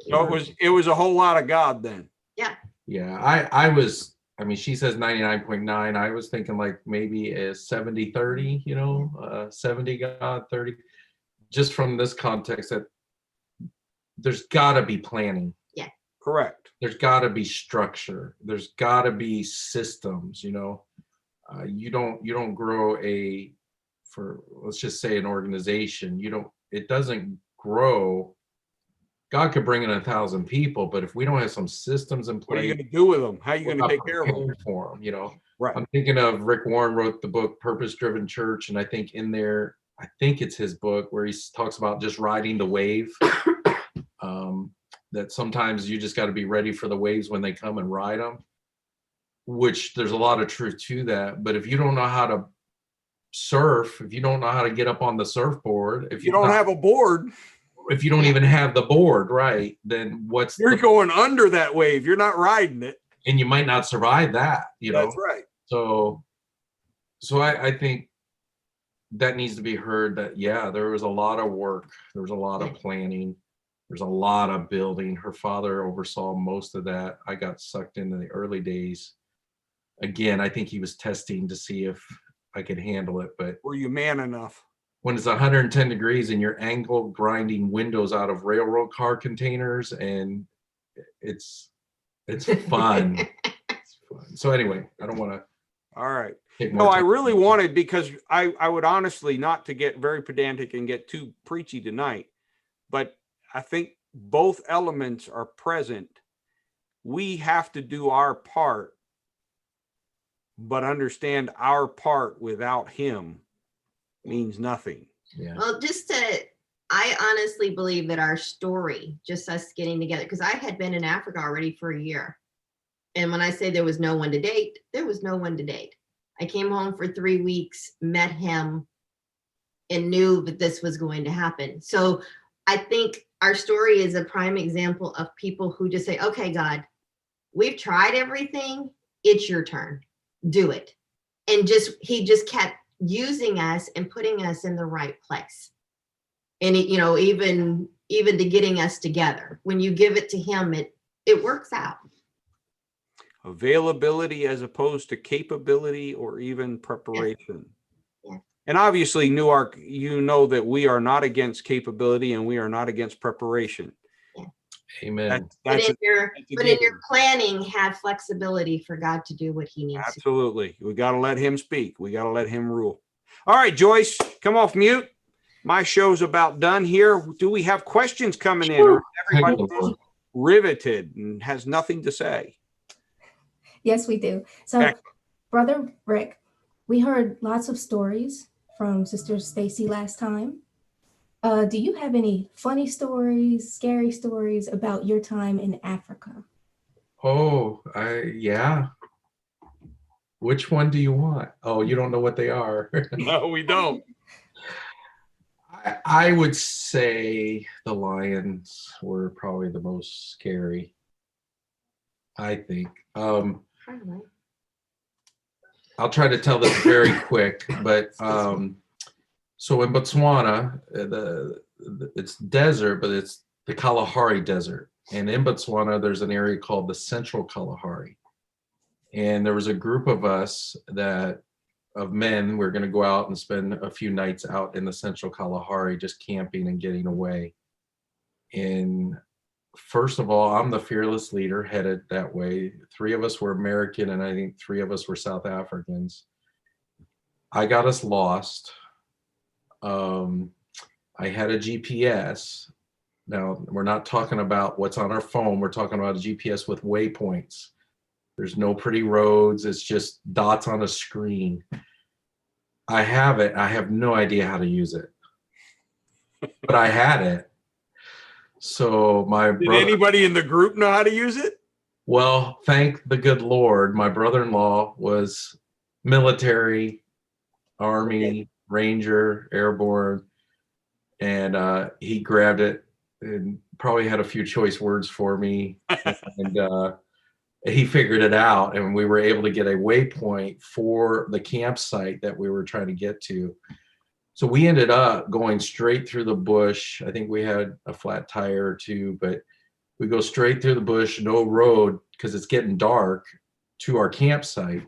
So it was a whole lot of God then. Yeah. Yeah. I mean, she says 99.9. I was thinking like maybe a 70-30, 70 God, 30. Just from this context, that there's gotta be planning. Yeah. Correct. There's gotta be structure. There's gotta be systems, you don't grow let's just say an organization, it doesn't grow. God could bring in 1,000 people, but if we don't have some systems in place, what are you going to do with them? How are you going to take care of them? For them, Right. I'm thinking of Rick Warren wrote the book Purpose Driven Church, and I think in there, I think it's his book where he talks about just riding the wave. That sometimes you just got to be ready for the waves when they come and ride them, which there's a lot of truth to that. But if you don't know how to surf, if you don't know how to get up on the surfboard, if you don't have a board, if you don't even have the board, right, then you're going under that wave. You're not riding it, and you might not survive that. That's right. So I think that needs to be heard that, yeah, there was a lot of work. There was a lot of planning. There's a lot of building. Her father oversaw most of that. I got sucked into the early days. Again, I think he was testing to see if I could handle it. But Were you man enough? when it's 110 degrees and you're angle grinding windows out of railroad car containers, and it's fun. It's fun. So anyway, I don't want to. All right. take No, more I time. really wanted, because I would honestly, not to get very pedantic and get too preachy tonight, but I think both elements are present. We have to do our part, but understand our part without him means nothing. Yeah. Well, I honestly believe that our story, just us getting together, because I had been in Africa already for a year. And when I say there was no one to date, there was no one to date. I came home for 3 weeks, met him, and knew that this was going to happen. So I think our story is a prime example of people who just say, okay, God, we've tried everything. It's your turn. Do it. And he just kept using us and putting us in the right place. And even to getting us together. When you give it to him, it works out. Availability as opposed to capability or even preparation. Yeah. And obviously, Newark, you know that we are not against capability and we are not against preparation. Yeah. Amen. But in your planning, have flexibility for God to do what he needs. Absolutely. We got to let him speak. We got to let him rule. All right, Joyce, come off mute. My show's about done here. Do we have questions coming in? Or everybody just riveted and has nothing to say? Yes, we do. So, Brother Rick, we heard lots of stories from Sister Stacey last time. Do you have any funny stories, scary stories about your time in Africa? Oh, yeah. Which one do you want? Oh, you don't know what they are. No, we don't. I would say the lions were probably the most scary, I think. I'll try to tell this very quick, but so in Botswana, it's desert, but it's the Kalahari Desert. And in Botswana, there's an area called the Central Kalahari. And there was a group of us of men, we're going to go out and spend a few nights out in the Central Kalahari, just camping and getting away. And first of all, I'm the fearless leader headed that way. 3 of us were American, and I think 3 of us were South Africans. I got us lost. I had a GPS. Now, we're not talking about what's on our phone. We're talking about a GPS with waypoints. There's no pretty roads. It's just dots on a screen. I have it. I have no idea how to use it, but I had it. So Did anybody in the group know how to use it? Well, thank the good Lord, my brother-in-law was military, Army, Ranger, Airborne, and he grabbed it and probably had a few choice words for me. And he figured it out, and we were able to get a waypoint for the campsite that we were trying to get to. So we ended up going straight through the bush. I think we had a flat tire or 2, but we go straight through the bush, no road, because it's getting dark, to our campsite.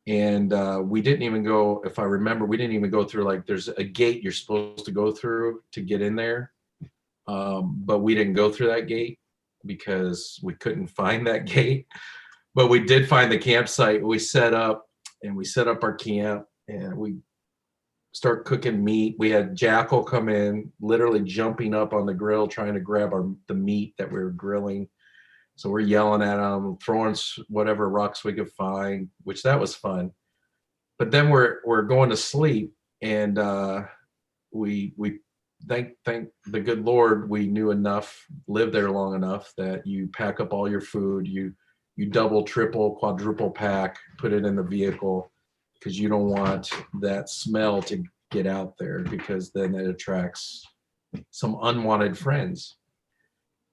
And we didn't even go, if I remember, we didn't even go through, like, there's a gate you're supposed to go through to get in there. But we didn't go through that gate because we couldn't find that gate. But we did find the campsite. We set up our camp, and we start cooking meat. We had Jackal come in, literally jumping up on the grill, trying to grab the meat that we were grilling. So we're yelling at them, throwing whatever rocks we could find, which that was fun. But then we're going to sleep, and we thank the good Lord, we knew enough, lived there long enough that you pack up all your food, you double, triple, quadruple pack, put it in the vehicle, because you don't want that smell to get out there, because then it attracts some unwanted friends.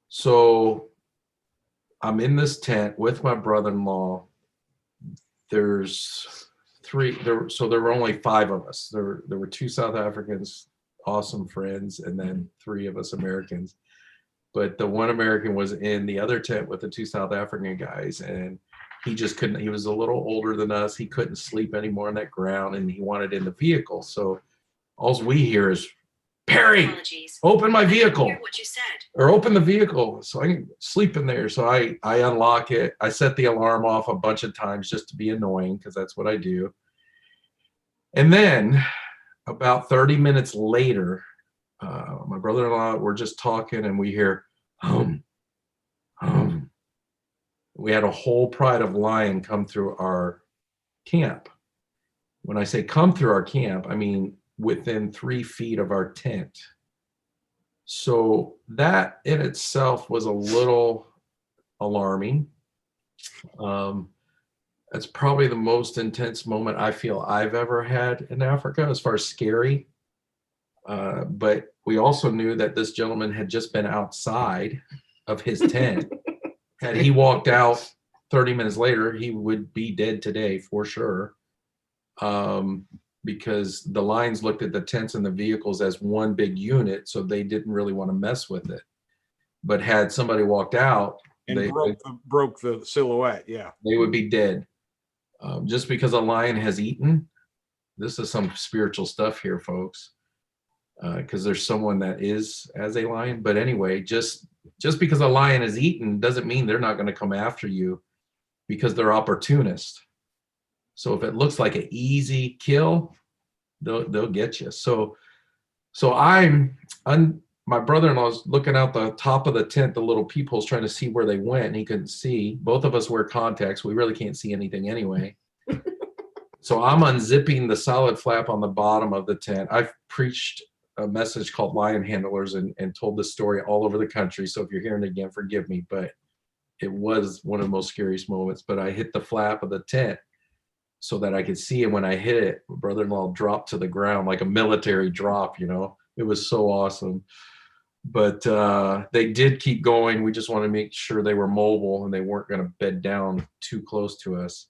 So I'm in this tent with my brother-in-law. There's there were only 5 of us. There were 2 South Africans, awesome friends, and then 3 of us Americans. But the one American was in the other tent with the 2 South African guys, and he just couldn't. He was a little older than us. He couldn't sleep anymore on that ground, and he wanted in the vehicle. So all we hear is, "Perry, Apologies. open my I didn't vehicle." hear what you said. Or open the vehicle so I can sleep in there. So I unlock it. I set the alarm off a bunch of times just to be annoying, because that's what I do. And then about 30 minutes later, my brother-in-law, we're just talking, and we hear hum, hum. We had a whole pride of lion come through our camp. When I say come through our camp, I mean within 3 feet of our tent. So that in itself was a little alarming. That's probably the most intense moment I feel I've ever had in Africa as far as scary. But we also knew that this gentleman had just been outside of his tent. Had he walked out 30 minutes later, he would be dead today for sure. Because the lions looked at the tents and the vehicles as one big unit, so they didn't really want to mess with it. But had somebody walked out And they broke the silhouette. Yeah. they would be dead. Just because a lion has eaten, this is some spiritual stuff here, folks. Because there's someone that is as a lion. But anyway, just because a lion is eaten doesn't mean they're not going to come after you, because they're opportunists. So if it looks like an easy kill, they'll get you. So my brother-in-law's looking out the top of the tent, the little peepholes, trying to see where they went, and he couldn't see. Both of us wear contacts. We really can't see anything anyway. So I'm unzipping the solid flap on the bottom of the tent. I've preached a message called Lion Handlers and told this story all over the country. So if you're hearing it again, forgive me, but it was one of the most scariest moments. But I hit the flap of the tent so that I could see, and when I hit it, my brother-in-law dropped to the ground like a military drop, It was so awesome. But they did keep going. We just wanted to make sure they were mobile and they weren't going to bed down too close to us.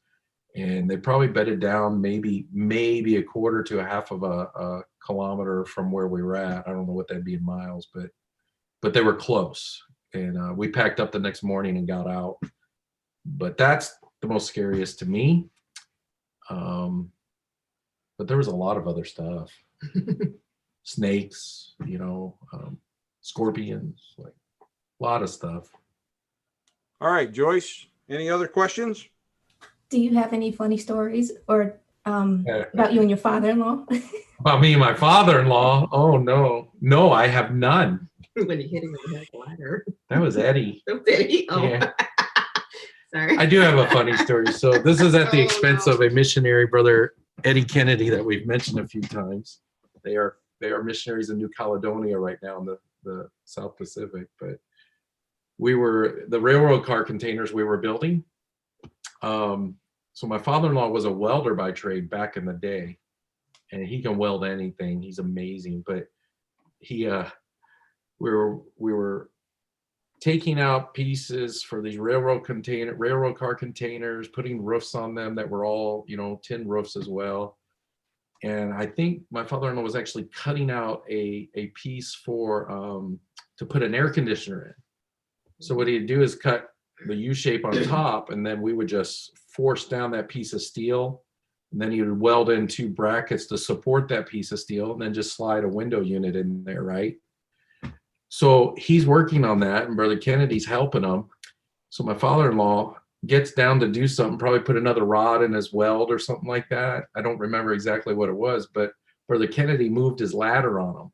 And they probably bedded down maybe a quarter to a half of a kilometer from where we were at. I don't know what that'd be in miles, but they were close. And we packed up the next morning and got out. But that's the most scariest to me. But there was a lot of other stuff. Snakes, scorpions, like a lot of stuff. All right, Joyce, any other questions? Do you have any funny stories or about you and your father-in-law? About me and my father-in-law? Oh, no, I have none. When you hit him with that ladder. That was Eddie. Eddie? Oh. Yeah. Sorry. I do have a funny story. So this is at the expense of a missionary, brother Eddie Kennedy, that we've mentioned a few times. They are missionaries in New Caledonia right now in the South Pacific. But the railroad car containers we were building. So my father-in-law was a welder by trade back in the day, and he can weld anything. He's amazing. But we were taking out pieces for these railroad car containers, putting roofs on them that were all, tin roofs as well. And I think my father-in-law was actually cutting out a piece for to put an air conditioner in. So what he'd do is cut the U shape on top, and then we would just force down that piece of steel, and then he would weld in 2 brackets to support that piece of steel, and then just slide a window unit in there, right? So he's working on that, and Brother Kennedy's helping him. So my father-in-law gets down to do something, probably put another rod in his weld or something like that. I don't remember exactly what it was, but Brother Kennedy moved his ladder on him.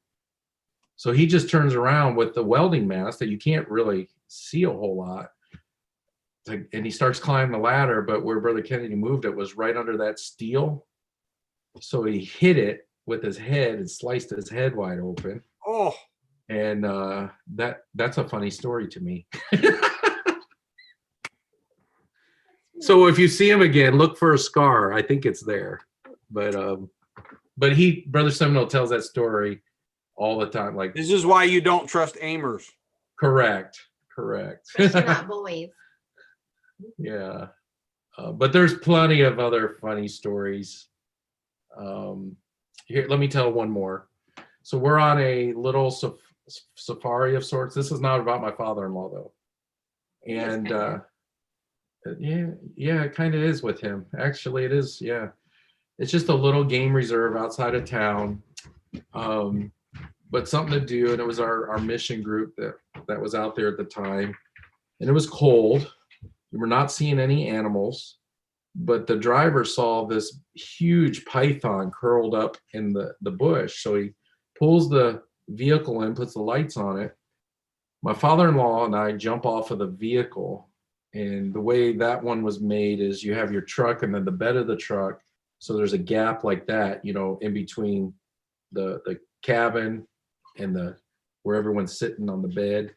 So he just turns around with the welding mask that you can't really see a whole lot. And he starts climbing the ladder, but where Brother Kennedy moved it was right under that steel. So he hit it with his head and sliced his head wide open. Oh. And that's a funny story to me. So if you see him again, look for a scar. I think it's there. But Brother Seminole tells that story all the time. Like, this is why you don't trust aimers. Correct. Especially not boys. Yeah. But there's plenty of other funny stories. Here, let me tell one more. So we're on a little safari of sorts. This is not about my father-in-law though. And yeah, it kind of is with him. Actually, it is. Yeah, it's just a little game reserve outside of town, but something to do. And it was our mission group that was out there at the time, and it was cold. We were not seeing any animals, but the driver saw this huge python curled up in the bush. So he pulls the vehicle in, puts the lights on it. My father-in-law and I jump off of the vehicle, and the way that one was made is you have your truck and then the bed of the truck. So there's a gap like that, in between the cabin and where everyone's sitting on the bed.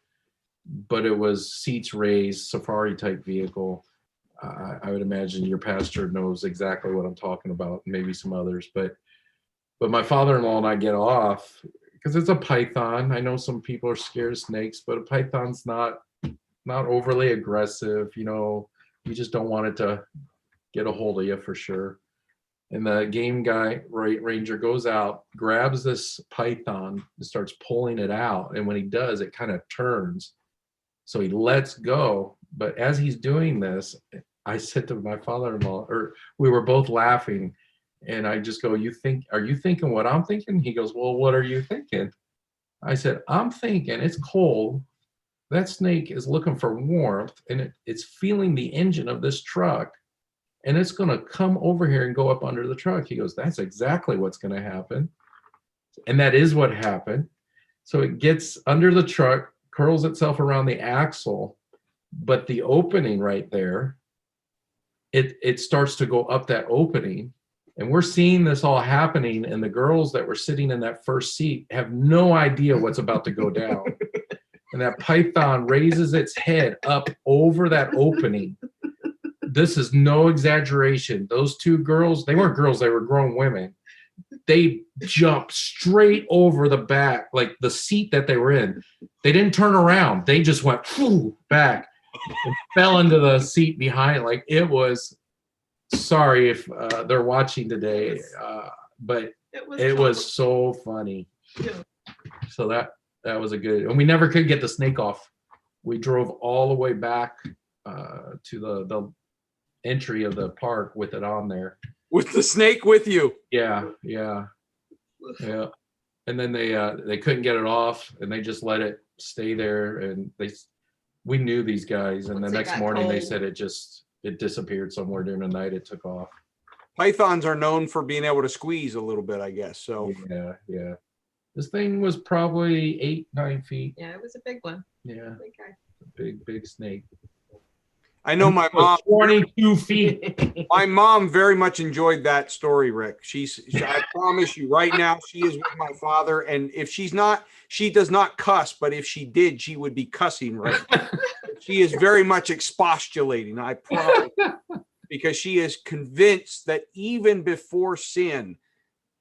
But it was seats raised, safari type vehicle. I would imagine your pastor knows exactly what I'm talking about, maybe some others. But my father-in-law and I get off because it's a python. I know some people are scared of snakes, but a python's not overly aggressive. You just don't want it to get a hold of you for sure. And the game guy, ranger, goes out, grabs this python, and starts pulling it out. And when he does, it kind of turns. So he lets go. But as he's doing this, I said to my father-in-law, or we were both laughing, and I just go, are you thinking what I'm thinking? He goes, well, what are you thinking? I said, I'm thinking it's cold. That snake is looking for warmth, and it's feeling the engine of this truck, and it's going to come over here and go up under the truck. He goes, that's exactly what's going to happen. And that is what happened. So it gets under the truck, curls itself around the axle, but the opening right there, it starts to go up that opening. And we're seeing this all happening, and the girls that were sitting in that first seat have no idea what's about to go down. And that python raises its head up over that opening. This is no exaggeration. Those two girls, they weren't girls, they were grown women. They jumped straight over the back, like the seat that they were in. They didn't turn around. They just went back and fell into the seat behind. Like, it was, sorry if they're watching today, but it was so funny. Yeah. So that was a good, and we never could get the snake off. We drove all the way back to the entry of the park with it on there. With the snake with you. Yeah. And then they couldn't get it off, and they just let it stay there. And we knew these guys, and the next morning they said it disappeared somewhere during the night. It took off. Pythons are known for being able to squeeze a little bit, I guess. So yeah. This thing was probably 8-9 feet. Yeah, it was a big one. Yeah, Big guy. big snake. I know my mom, 22 feet. my mom very much enjoyed that story, Rick. I promise you right now, she is with my father. And if she's not, she does not cuss, but if she did, she would be cussing right now. She is very much expostulating, I promise, because she is convinced that even before sin,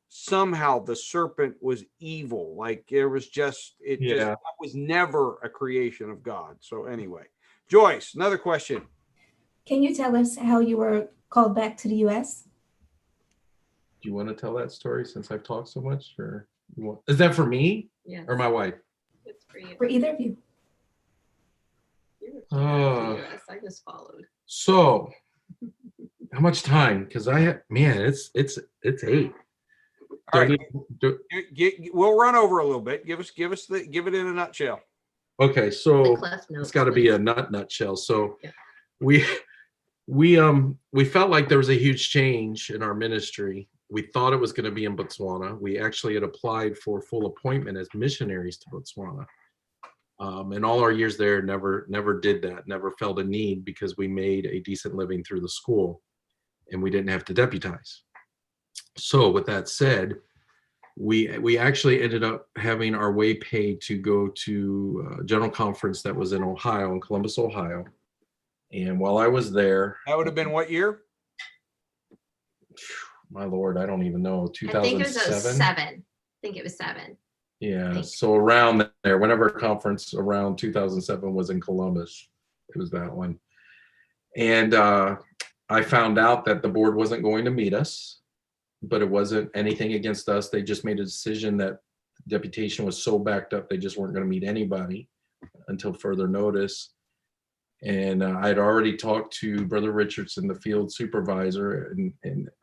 somehow the serpent was evil. Like there was that was never a creation of God. So anyway, Joyce, another question. Can you tell us how you were called back to the U.S.? Do you want to tell that story since I've talked so much, or is that for me or my wife? It's for you. For either of you. I just followed. So, how much time? Because it's 8. All right. We'll run over a little bit. Give it in a nutshell. Okay, so it's got to be a nutshell. So we felt like there was a huge change in our ministry. We thought it was going to be in Botswana. We actually had applied for full appointment as missionaries to Botswana. And all our years there, never did that, never felt a need, because we made a decent living through the school and we didn't have to deputize. So with that said, we actually ended up having our way paid to go to a general conference that was in Ohio, in Columbus, Ohio. And while I was there, that would have been what year? My Lord, I don't even know. 2007. I think it was 7. Yeah, so around there, whenever a conference around 2007 was in Columbus, it was that one. And I found out that the board wasn't going to meet us. but it wasn't anything against us. They just made a decision that deputation was so backed up, they just weren't going to meet anybody until further notice. And I had already talked to Brother Richardson, the field supervisor,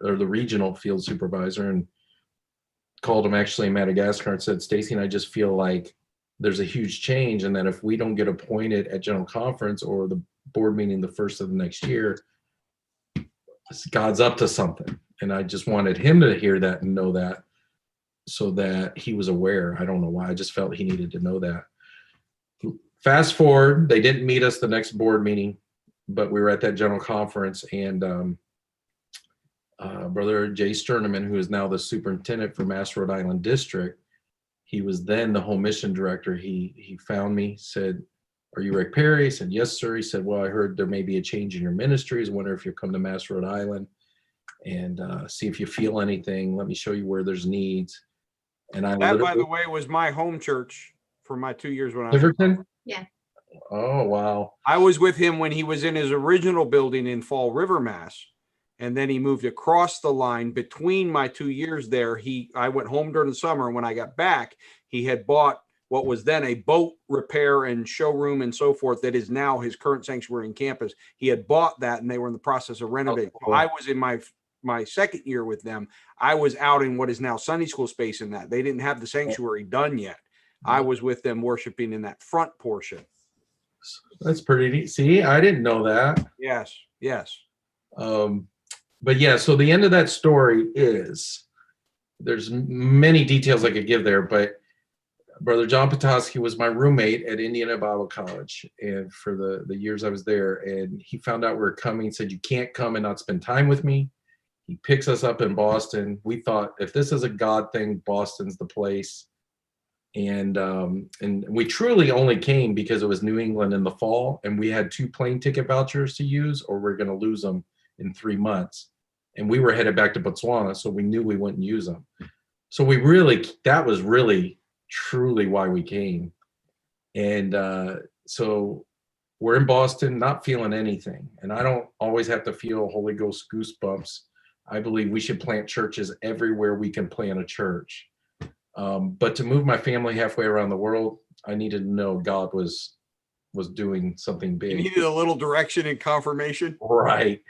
or the regional field supervisor, and called him actually in Madagascar and said, Stacey and I just feel like there's a huge change, and that if we don't get appointed at General Conference or the board meeting the first of the next year, God's up to something. And I just wanted him to hear that and know that, so that he was aware. I don't know why. I just felt he needed to know that. Fast forward, they didn't meet us the next board meeting, but we were at that General Conference, and Brother Jay Sterneman, who is now the superintendent for Mass Rhode Island District, he was then the home mission director. He found me, said, "Are you Rick Perry?" I said, "Yes, sir." He said, "Well, I heard there may be a change in your ministries. I wonder if you'll come to Mass Rhode Island and see if you feel anything. Let me show you where there's needs." And I That, by the way, was my home church for my 2 years when I was. Tiverton? Yeah. Oh, wow. I was with him when he was in his original building in Fall River, Mass. And then he moved across the line between my 2 years there. I went home during the summer. And when I got back, he had bought what was then a boat repair and showroom and so forth that is now his current sanctuary and campus. He had bought that, and they were in the process of renovating. Oh, cool. I was in my second year with them. I was out in what is now Sunday school space in that. They didn't have the sanctuary done yet. I was with them worshiping in that front portion. That's pretty neat. See, I didn't know that. Yes, yes. But yeah, so the end of that story is, there's many details I could give there, but Brother John Petoskey was my roommate at Indiana Bible College, and for the years I was there, and he found out we were coming, said, "You can't come and not spend time with me." He picks us up in Boston. We thought, if this is a God thing, Boston's the place. And we truly only came because it was New England in the fall, and we had 2 plane ticket vouchers to use, or we're going to lose them in 3 months. And we were headed back to Botswana, so we knew we wouldn't use them. So that was really, truly why we came. And so we're in Boston, not feeling anything. And I don't always have to feel Holy Ghost goosebumps. I believe we should plant churches everywhere we can plant a church. But to move my family halfway around the world, I needed to know God was doing something big. You needed a little direction and confirmation. Right.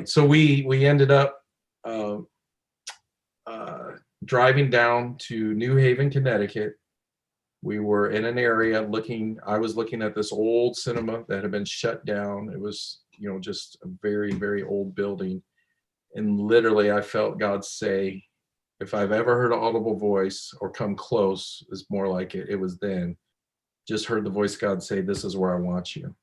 So we ended up driving down to New Haven, Connecticut. We were in an area I was looking at this old cinema that had been shut down. It was, just a very, very old building. And literally I felt God say, if I've ever heard an audible voice, or come close is more like it, it was then. Just heard the voice of God say, "This is where I want you."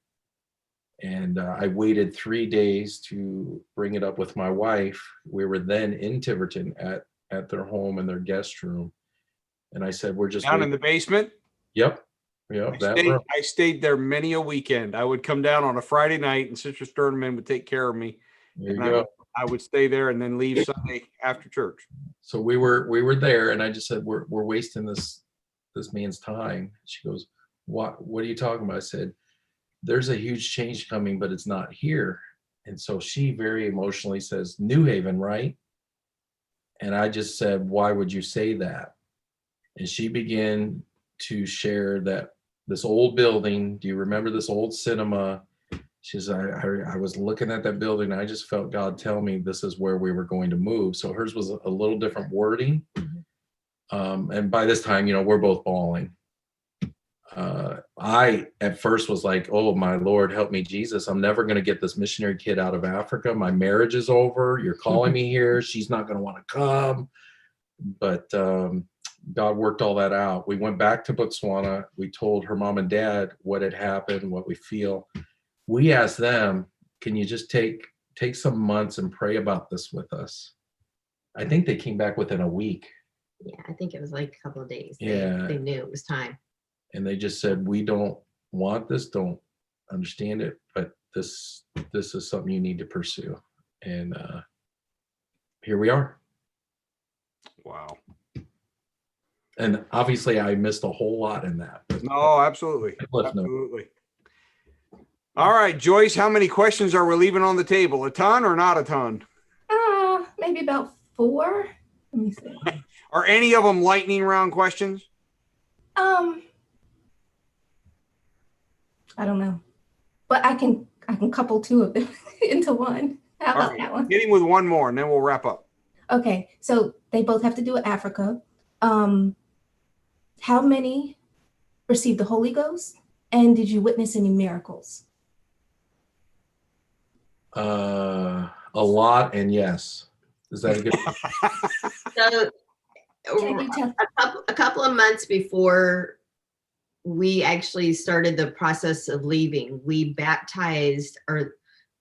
And I waited 3 days to bring it up with my wife. We were then in Tiverton at their home in their guest room. And I said, "We're just down in the basement." Yep. I stayed there many a weekend. I would come down on a Friday night, and Sister Sternman would take care of me. There you And go. I would stay there and then leave Sunday after church. So we were there, and I just said, we're wasting this man's time. She goes, what are you talking about? I said, "There's a huge change coming, but it's not here." And so she very emotionally says, "New Haven, right?" And I just said, "Why would you say that?" And she began to share that this old building, do you remember this old cinema? She says, I was looking at that building, and I just felt God tell me this is where we were going to move. So hers was a little different wording. And by this time, we're both bawling. I at first was like, "Oh my Lord, help me, Jesus. I'm never going to get this missionary kid out of Africa. My marriage is over. You're calling me here. She's not going to want to come." But God worked all that out. We went back to Botswana. We told her mom and dad what had happened, what we feel. We asked them, "Can you just take some months and pray about this with us?" I think they came back within a week. Yeah, I think it was like a couple of days. Yeah. They knew it was time. And they just said, "We don't want this, don't understand it, but this is something you need to pursue." And here we are. Wow. And obviously I missed a whole lot in that. No, absolutely. Cliff note. Absolutely. All right, Joyce, how many questions are we leaving on the table? A ton or not a ton? Maybe about 4. Let me see. Are any of them lightning round questions? I don't know, but I can couple 2 of them into one. How All about right, that one? hit him with one more and then we'll wrap up. Okay, so they both have to do with Africa. How many received the Holy Ghost, and did you witness any miracles? A lot, and yes. Is that a good? So Can you tell? a couple of months before we actually started the process of leaving, we baptized, or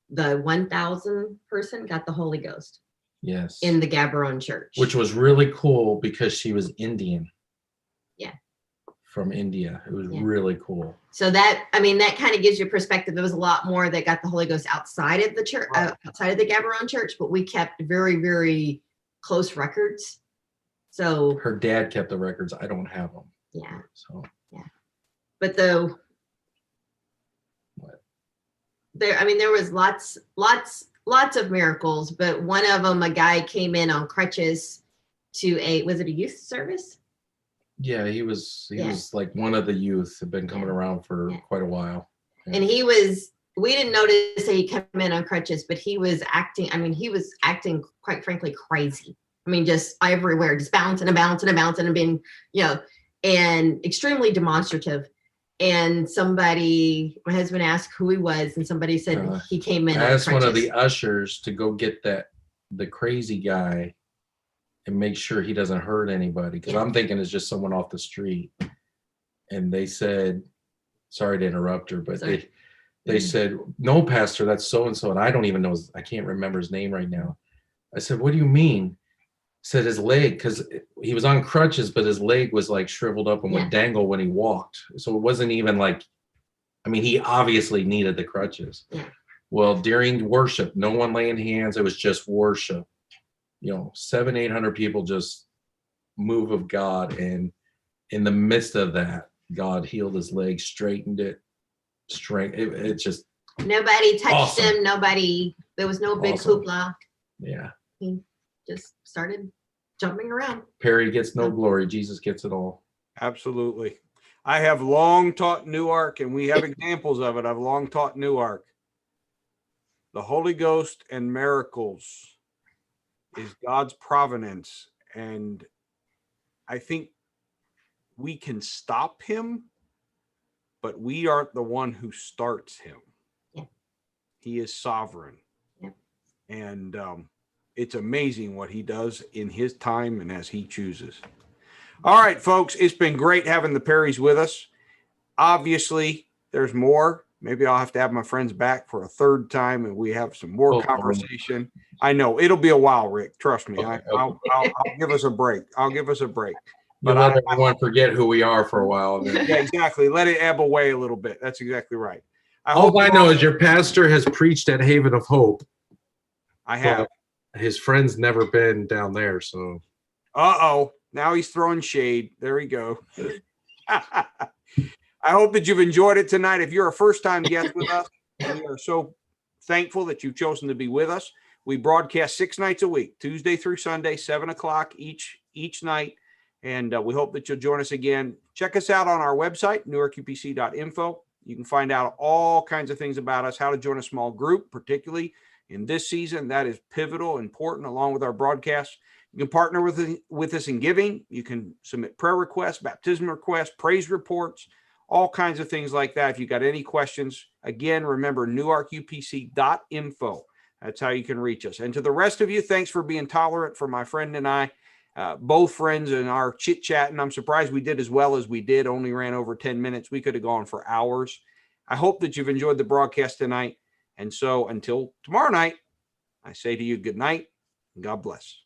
the 1,000 person got the Holy Ghost Yes. in the Gaborone church. Which was really cool because she was Indian. Yeah. From India. It was Yeah. really cool. So that, I mean, that kind of gives you perspective. There was a lot more that got the Holy Ghost outside of the church, outside of the Gaborone church, but we kept very, very close records. So Her dad kept the records. I don't have them. yeah. So But though there, I mean, there was lots of miracles, but one of them, a guy came in on crutches to was it a youth service? yeah, he was like one of the youth, had been coming around for quite a while. Yeah. And we didn't notice that he came in on crutches, but he was acting quite frankly crazy. I mean, just everywhere, just bouncing and bouncing and bouncing and being, and extremely demonstrative. And my husband asked who he was, and somebody said he came in. I asked one of the ushers to go get the crazy guy and make sure he doesn't hurt anybody, because I'm thinking it's just someone off the street. And they said, sorry to interrupt her, but they said, no, Pastor, that's so and so, and I don't even know I can't remember his name right now. I said, what do you mean? Said his leg, because he was on crutches, but his leg was like shriveled up and would dangle when he walked. So it wasn't even like, I mean, he obviously needed the crutches. Yeah. Well, during worship, no one laying hands. It was just worship. 700-800 people, just move of God. And in the midst of that, God healed his leg, straightened it, it just. Nobody touched awesome. him. There was no big hoopla. Yeah. He just started jumping around. Perry gets no glory. Jesus gets it all. Absolutely. I have long taught Newark, and we have examples of it. I've long taught Newark. The Holy Ghost and miracles is God's providence. And I think we can stop him, but we aren't the one who starts him. Yeah. He is sovereign. Yeah. And it's amazing what he does in his time and as he chooses. All right, folks, it's been great having the Perrys with us. Obviously, there's more. Maybe I'll have to have my friends back for a third time and we have some more conversation. I know it'll be a while, Rick. Trust me. Okay. I'll give us a break. I'll give us a break. But let everyone forget who we are for a while. Yeah, exactly. Let it ebb away a little bit. That's exactly right. All I know is your pastor has preached at Haven of Hope. I have. His friend's never been down there, so. Uh-oh. Now he's throwing shade. There we go. I hope that you've enjoyed it tonight. If you're a first-time guest with us, we are so thankful that you've chosen to be with us. We broadcast 6 nights a week, Tuesday through Sunday, 7 o'clock each night. And we hope that you'll join us again. Check us out on our website, newarkupc.info. You can find out all kinds of things about us, how to join a small group, particularly in this season. That is pivotal, important, along with our broadcasts. You can partner with us in giving. You can submit prayer requests, baptism requests, praise reports, all kinds of things like that. If you got any questions, again, remember newarkupc.info. That's how you can reach us. And to the rest of you, thanks for being tolerant for my friend and I, both friends in our chit chat. And I'm surprised we did as well as we did, only ran over 10 minutes. We could have gone for hours. I hope that you've enjoyed the broadcast tonight. And so until tomorrow night, I say to you, good night and God bless.